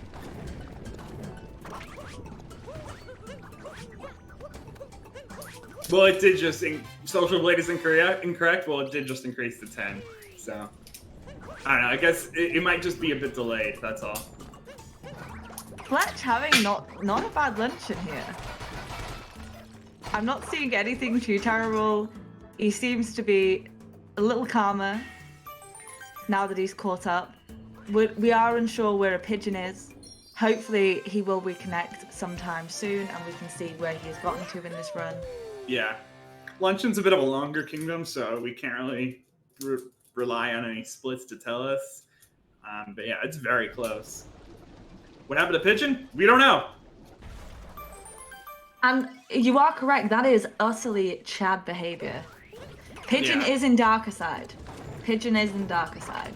Well, it did just Social Blade is incorrect. Well, it did just increase to 10. So I don't know. I guess it might just be a bit delayed. That's all. Fletch having not a bad lunch in here. I'm not seeing anything too terrible. He seems to be a little calmer. now that he's caught up. We are unsure where a pigeon is. Hopefully he will reconnect sometime soon and we can see where he has gotten to in this run. Yeah. Luncheon's a bit of a longer kingdom, so we can't really rely on any splits to tell us. But yeah, it's very close. What happened to Pigeon? We don't know. And you are correct, that is utterly Chad behavior. Pigeon is in darker side. Pigeon is in darker side.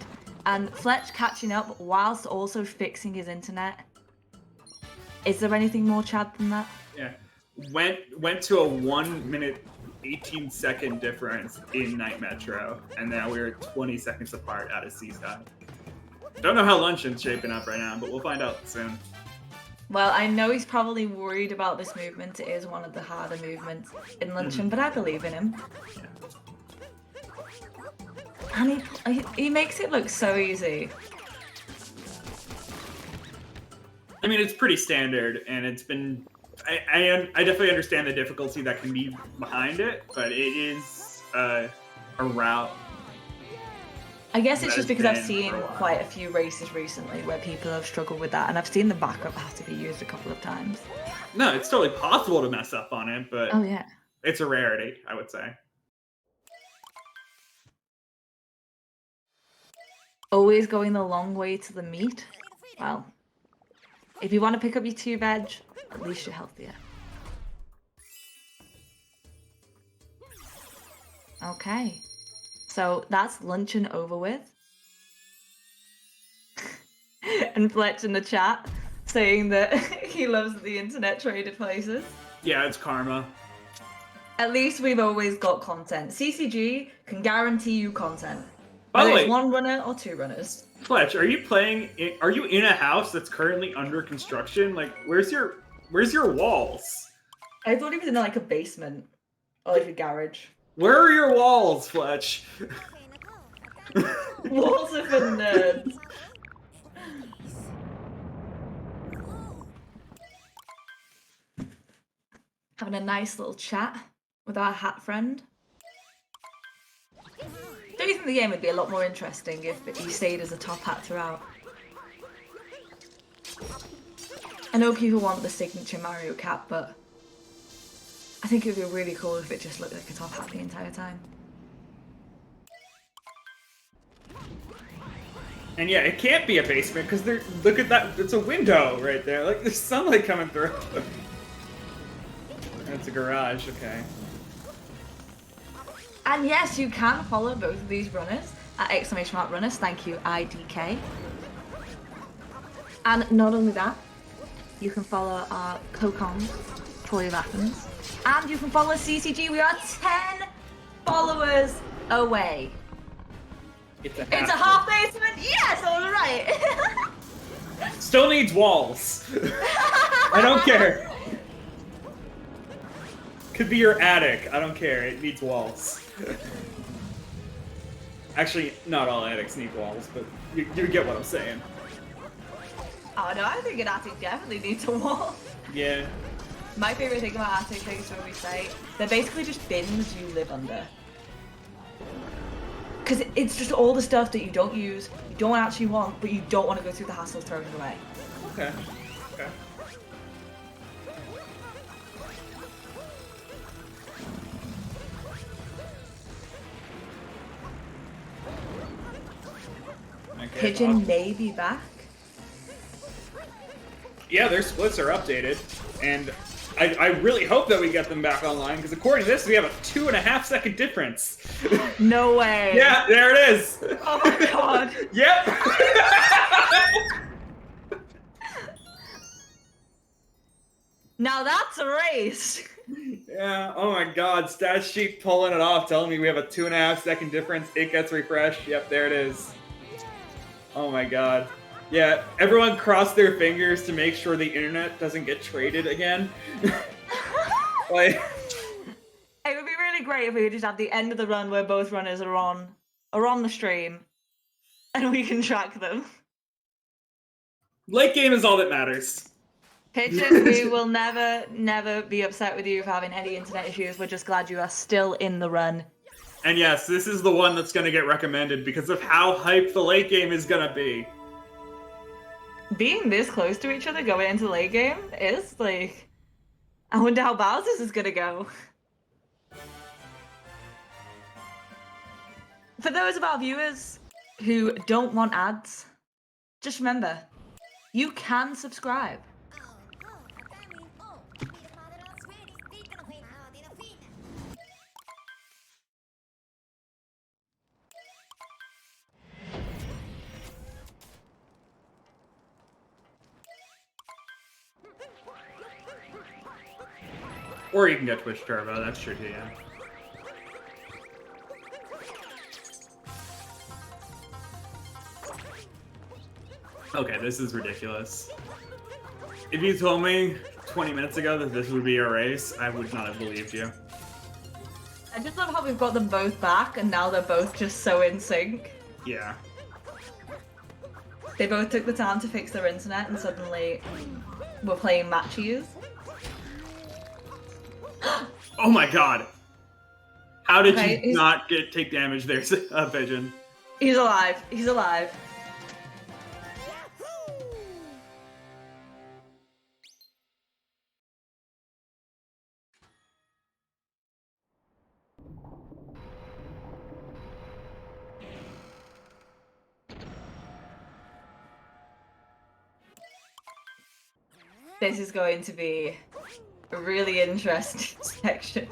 And Fletch catching up whilst also fixing his internet. Is there anything more Chad than that? Yeah. Went to a 1 minute 18-second difference in Night Metro, and now we're 20 seconds apart out of Seaside. Don't know how Luncheon's shaping up right now, but we'll find out soon. Well, I know he's probably worried about this movement. It is one of the harder movements in Luncheon, but I believe in him. Yeah. And he makes it look so easy. I mean, it's pretty standard, and it's been... I definitely understand the difficulty that can be behind it, but it is a route. I guess it's just because I've That's seen been for a while. quite a few races recently where people have struggled with that, and I've seen the backup have to be used a couple of times. No, it's totally possible to mess up on it, but Oh yeah. it's a rarity, I would say. Always going the long way to the meat. Well, if you want to pick up your 2 veg, at least you're healthier. Okay. So that's Luncheon over with. And Fletch in the chat saying that he loves the internet traded places. Yeah, it's karma. At least we've always got content. CCG can guarantee you content. By the Whether way, it's 1 runner or 2 runners. Fletch, are you in a house that's currently under construction? Like, where's your walls? I thought he was in like a basement or like a garage. Where are your walls, Fletch? Walls are for nerds. Having a nice little chat with our hat friend. Don't you think the game would be a lot more interesting if he stayed as a top hat throughout? I know people want the signature Mario cap, but I think it would be really cool if it just looked like a top hat the entire time. And yeah, it can't be a basement because look at that, it's a window right there. Like there's sunlight coming through. That's a garage, okay. And yes, you can follow both of these runners at !runners. Thank you, IDK. And not only that, you can follow our co-cons, Troy of Athens, and you can follow CCG. We are 10 followers away. It's a It's a half basement. Yes, all right. Still needs walls. I don't care. Could be your attic. I don't care. It needs walls. Actually, not all attics need walls, but you get what I'm saying. Oh no, I think an attic definitely needs a wall. Yeah. My favorite thing about attic things when we say they're basically just bins you live under. Because it's just all the stuff that you don't use, you don't actually want, but you don't want to go through the hassle of throwing it away. Okay. Okay. Okay, Pigeon well, may be back. yeah, their splits are updated, and I really hope that we get them back online, because according to this, we have a 2.5-second difference. No way. Yeah, there it is. Oh my god. Yep. Now that's a race. Yeah, oh my god, stat sheet pulling it off, telling me we have a 2.5-second difference. It gets refreshed. Yep, there it is. Oh my god. Yeah, everyone cross their fingers to make sure the internet doesn't get traded again. Like, It would be really great if we could just have the end of the run where both runners are on the stream and we can track them. late game is all that matters. Pigeon, we will never be upset with you for having any internet issues. We're just glad you are still in the run And yes, this is the one that's going to get recommended because of how hyped the late game is going to be. Being this close to each other going into the late game is like, I wonder how Bowser's is gonna go. For those of our viewers who don't want ads, just remember, you can subscribe. Or you can get Twitch Turbo, that's true too, yeah. Okay, this is ridiculous. If you told me 20 minutes ago that this would be a race, I would not have believed you. I just love how we've got them both back and now they're both just so in sync. Yeah. They both took the time to fix their internet and suddenly we're playing matches. Oh my god! How did Okay, you not take damage there, Pigeon? He's alive. He's alive. This is going to be a really interesting section.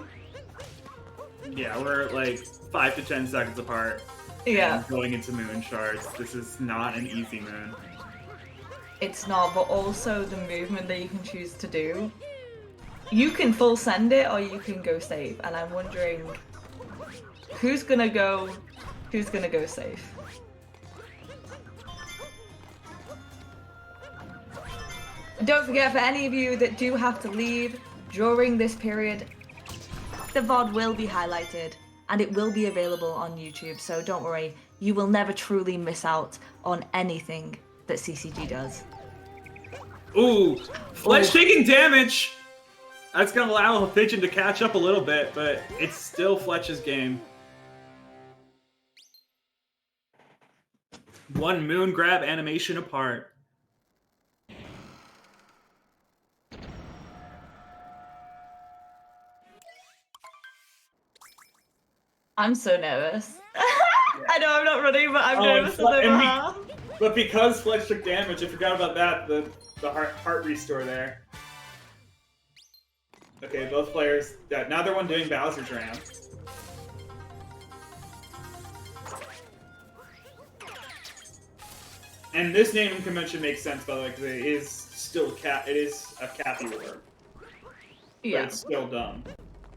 Yeah, we're like 5 to 10 seconds apart. Yeah. And going into moon shards. This is not an easy moon. It's not, but also the movement that you can choose to do. You can full send it or you can go save, and I'm wondering who's gonna go safe. Don't forget, for any of you that do have to leave during this period, the VOD will be highlighted and it will be available on YouTube, so don't worry, you will never truly miss out on anything that CCG does. Ooh! Fletch taking damage! That's gonna allow Pigeon to catch up a little bit, but it's still Fletch's game. One moon grab animation apart. I'm so nervous. I know I'm not running, but I'm nervous as ever. But because Fletch took damage, I forgot about that, the heart restore there. Okay, both players, neither one doing Bowser's Ram. And this naming convention makes sense, by the way, because it is still it is a Kathy war. Yeah. But it's still dumb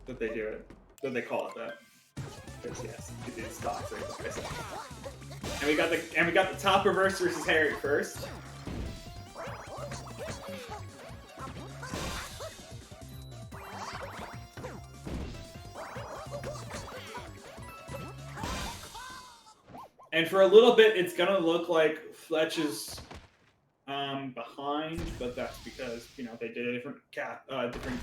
that they do it, that they call it that. Because yes, it is toxic. And we got the top reverse versus Harry first. And for a little bit, it's gonna look like Fletch is behind, but that's because they did a different different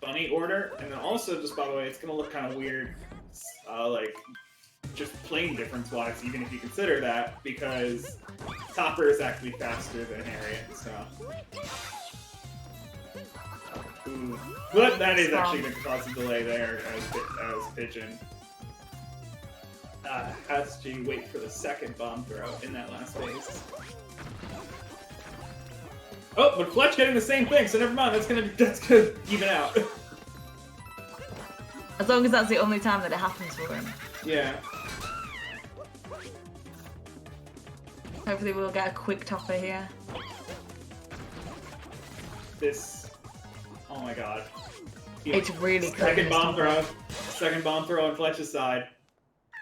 bunny order, and then also just by the way, it's gonna look kind of weird, like just plain difference-wise, even if you consider that, because Topper is actually faster than Harriet, so. Ooh. But that is actually going to cause a delay there as Pigeon has to wait for the second bomb throw in that last phase. Oh, but Fletch getting the same thing, so never mind. That's gonna even out. As long as that's the only time that it happens for him. Yeah. Hopefully we'll get a quick topper here. This. Oh my god. It's really clean. Second bomb throw. Second bomb throw on Fletch's side.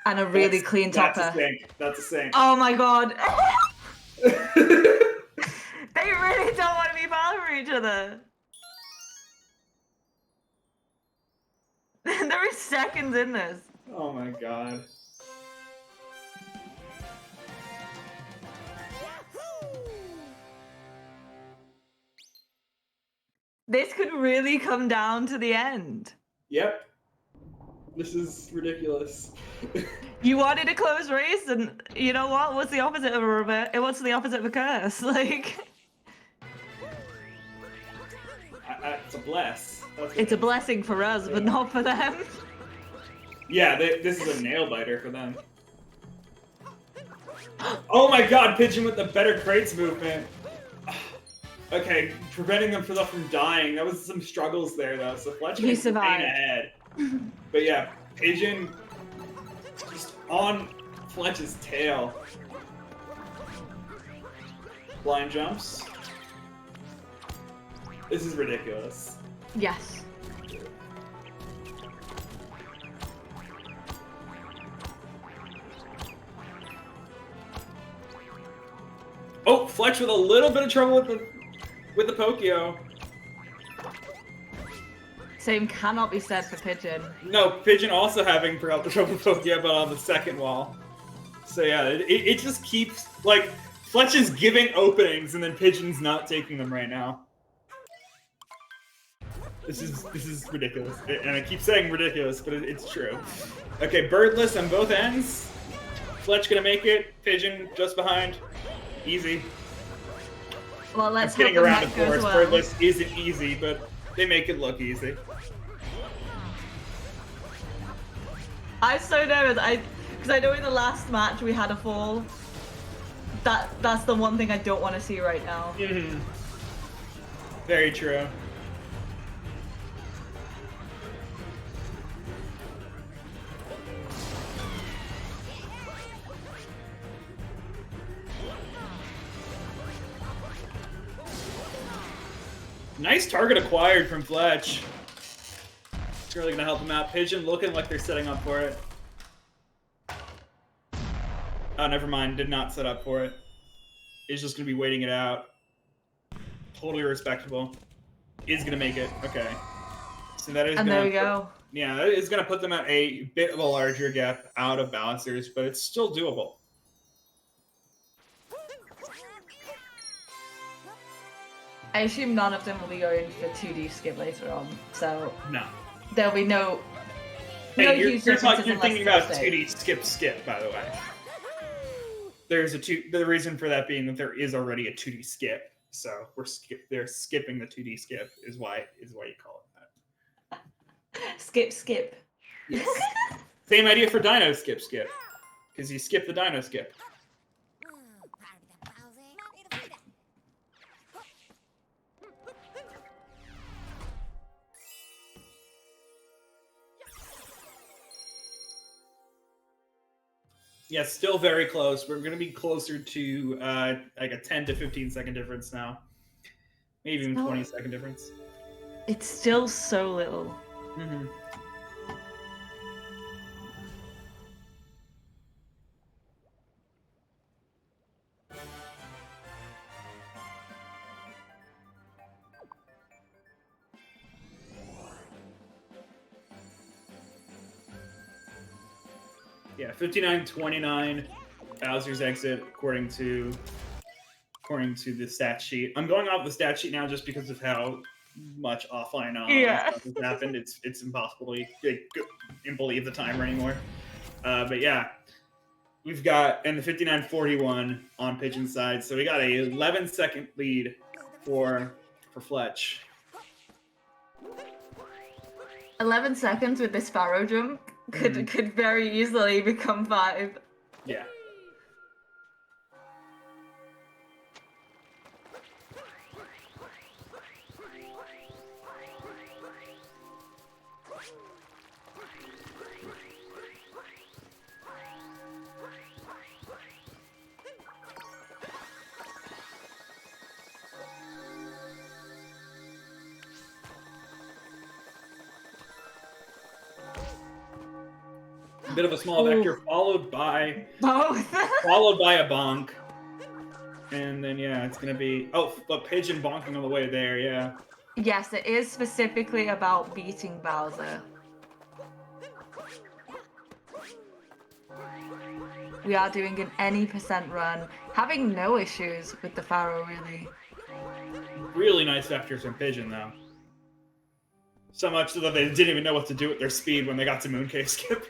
And a really clean topper. That's a sink. That's a sink. Oh my god. They really don't want to be following each other. There is seconds in this. Oh my god. This could really come down to the end. Yep. This is ridiculous. You wanted a close race, and you know what? What's the opposite of a reverse? What's the opposite of a curse? Like, It's a bless. That's what it's a it is. blessing for us, but not for them. Yeah, this is a nail biter for them. Oh my god, Pigeon with the better crates movement. Okay, preventing them from dying. That was some struggles there though, so Fletch He can survived. ahead. But yeah, Pigeon just on Fletch's tail. Blind jumps. This is ridiculous. Yes. Oh, Fletch with a little bit of trouble with the Pokio. Same cannot be said for Pigeon. No, Pigeon also having trouble with Pokio, but on the second wall. So yeah, it just keeps like Fletch is giving openings and then Pigeon's not taking them right now. This is ridiculous, and I keep saying ridiculous, but it's true. Okay, birdless on both ends. Fletch gonna make it. Pigeon just behind. Easy. Well, let's I'm getting hope the around, mech of goes course. well. Birdless isn't easy, but they make it look easy. I'm so nervous. Because I know in the last match we had a fall. That's the one thing I don't want to see right now. Mm-hmm. Very true. Nice target acquired from Fletch. It's really gonna help him out. Pigeon looking like they're setting up for it. Oh, never mind. Did not set up for it. He's just gonna be waiting it out. Totally respectable. Is gonna make it. Okay. So that is And gonna there we go. Yeah, that is gonna put them at a bit of a larger gap out of balancers, but it's still doable. I assume none of them will be going for 2D skip later on, so No. there'll be no Hey, you're huge differences you're unless thinking it's about a 2D skip, by the way. There's the reason for that being that there is already a 2D skip, so they're skipping the 2D skip is why you call it that. skip. Yes. Same idea for Dino skip, because you skip the Dino skip. Yeah, still very close. We're going to be closer to like a 10 to 15 second difference now. Maybe even 20-second difference. It's still so little. Mm-hmm. Yeah, 59-29, Bowser's exit according to the stat sheet. I'm going off the stat sheet now just because of how much offline stuff has happened. It's impossible to believe the timer anymore. But yeah, we've got and the 59-41 on Pigeon's side, so we got a 11-second lead for Fletch. 11 seconds with this Pharaoh jump could very easily become 5. Yeah. Bit of a small vector followed by Both. followed by a bonk, and then yeah, it's gonna be but Pigeon bonking on the way there. Yeah. Yes, it is specifically about beating Bowser. We are doing an any % run, having no issues with the Pharaoh really. Really nice vectors from Pigeon though. So much so that they didn't even know what to do with their speed when they got to Mooncave Skip.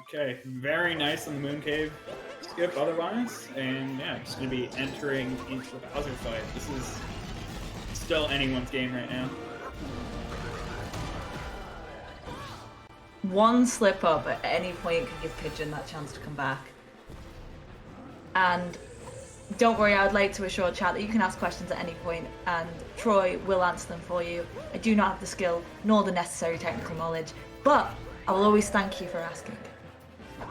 Okay, very nice on the Mooncave Skip otherwise. And yeah, just going to be entering into the Bowser fight. This is still anyone's game right now. One slip up at any point could give Pigeon that chance to come back. And don't worry, I would like to assure chat that you can ask questions at any point and Troy will answer them for you. I do not have the skill nor the necessary technical knowledge, but I will always thank you for asking.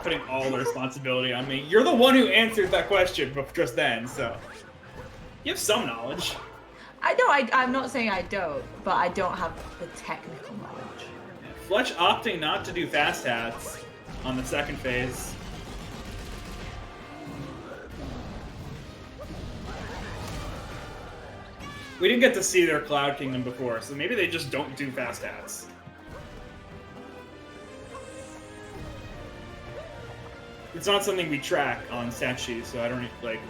Putting all the responsibility on me. You're the one who answered that question just then, so you have some knowledge. I know, I'm not saying I don't, but I don't have the technical knowledge. Fletch opting not to do fast hats on the second phase. We didn't get to see their Cloud Kingdom before, so maybe they just don't do fast hats. It's not something we track on stat sheets, so I don't like.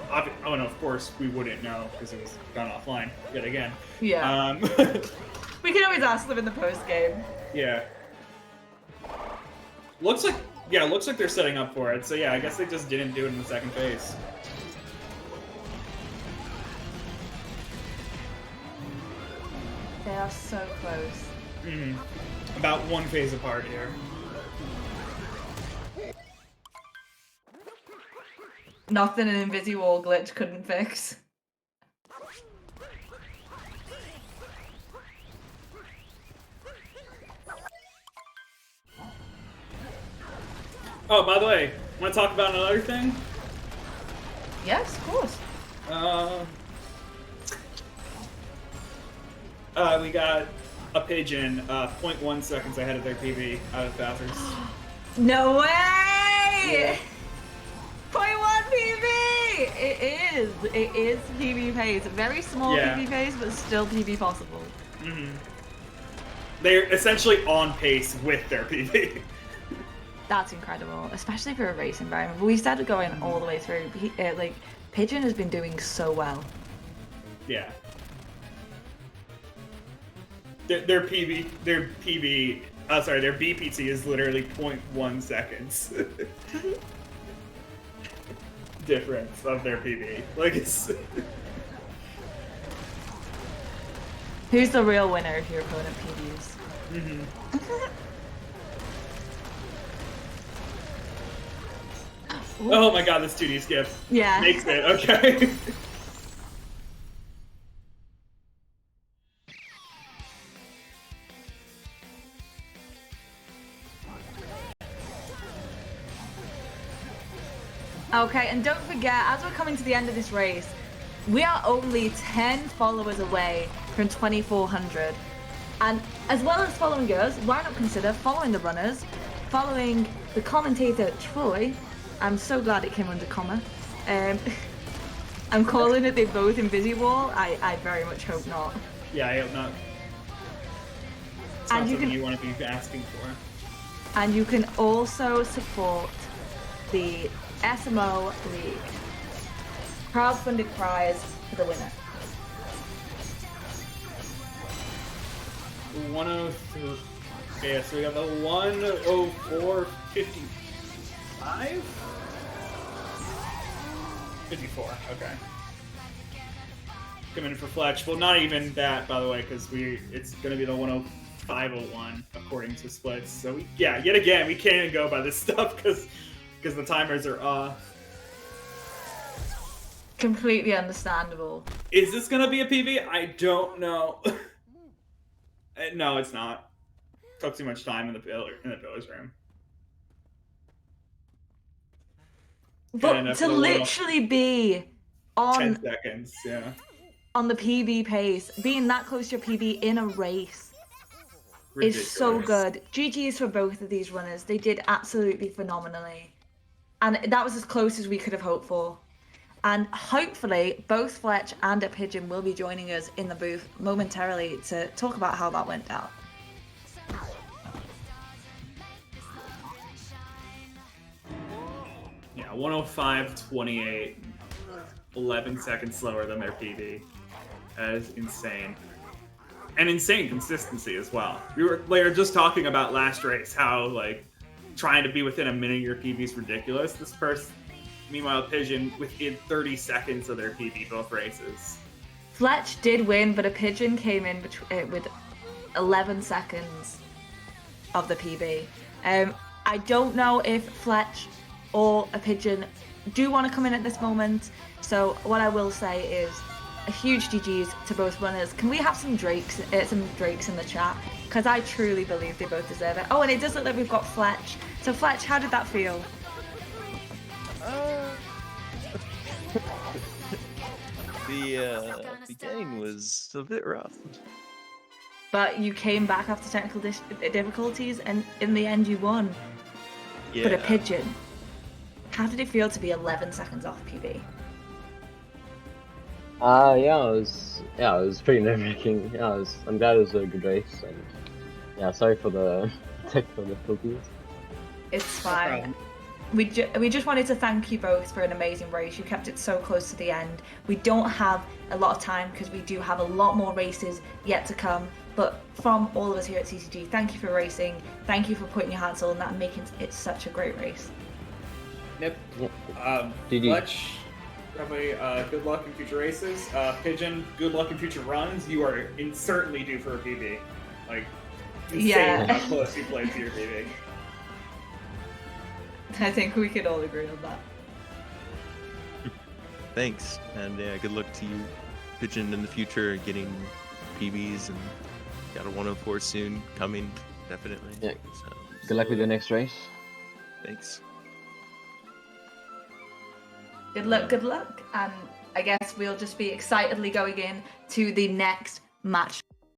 Oh no, of course we wouldn't know because it was gone offline yet again. Yeah. We can always ask them in the post game. Yeah. Looks like they're setting up for it. So yeah, I guess they just didn't do it in the second phase. They are so close. About one phase apart here. Nothing an Invisiwall glitch couldn't fix. Oh, by the way, want to talk about another thing? Yes, of course. We got a pigeon 0.1 seconds ahead of their PB out of Bowser's. No way! Yeah. 0.1 PB! It is PB pace. Very small PB pace, but still PB possible. They're essentially on pace with their PB. That's incredible, especially for a race environment. But we started going all the way through. Like, Pigeon has been doing so well. Yeah. Their BPT is literally 0.1 seconds. Difference of their PB. Like, it's... Who's the real winner if your opponent PBs? Oh my god, this 2D skip. Yeah. Makes it, okay. Okay, and don't forget, as we're coming to the end of this race, we are only 10 followers away from 2,400. And as well as following us, why not consider following the runners, following the commentator Troy. I'm so glad it came under comma. I'm calling it they both Invisiwall. I very much hope not. Yeah, I hope not. It's And not you something can- you want to be asking for. And you can also support the SMO League. Crowdfunded prize for the winner. 103. Okay, so we got the 104.55? 54, okay. Coming in for Fletch. Well, not even that, by the way, because it's going to be the 105.01 according to splits. So, yet again, we can't even go by this stuff because the timers are off. Completely understandable. Is this going to be a PB? I don't know. No, it's not. Took too much time in the pillar's room. But to literally be on 10 seconds, yeah. on the PB pace, being that close to your PB in a race is so good. GG's for both of these runners. They did absolutely phenomenally. And that was as close as we could have hoped for. And hopefully both Fletch and a Pigeon will be joining us in the booth momentarily to talk about how that went down. Yeah, 105.28, 11 seconds slower than their PB. That is insane. And insane consistency as well. We were just talking about last race, how like trying to be within a minute of your PB is ridiculous. This person, meanwhile, Pigeon within 30 seconds of their PB both races. Fletch did win, but a pigeon came in with 11 seconds of the PB. I don't know if Fletch or a pigeon do want to come in at this moment. So what I will say is a huge GG's to both runners. Can we have some Drakes in the chat? Because I truly believe they both deserve it. Oh, and it does look like we've got Fletch. So Fletch, how did that feel? The beginning was a bit rough. But you came back after technical difficulties, and in the end you won. Yeah. But a pigeon. How did it feel to be 11 seconds off PB? It was pretty nerve-wracking. I'm glad it was a good race, and yeah, sorry for the technical difficulties. It's fine. We just wanted to thank you both for an amazing race. You kept it so close to the end. We don't have a lot of time because we do have a lot more races yet to come. But from all of us here at CCG, thank you for racing. Thank you for putting your hearts on that and making it such a great race. Yep. GG. Fletch, probably good luck in future races. Pigeon, good luck in future runs. You are certainly due for a PB. Like, insane Yeah. how close you played to your PB. I think we could all agree on that. Thanks, and yeah, good luck to you, Pigeon, in the future, getting PBs, and got a 104 soon coming, definitely. Yeah. So, Good luck with your next race. thanks. Good luck, and I guess we'll just be excitedly going in to the next match.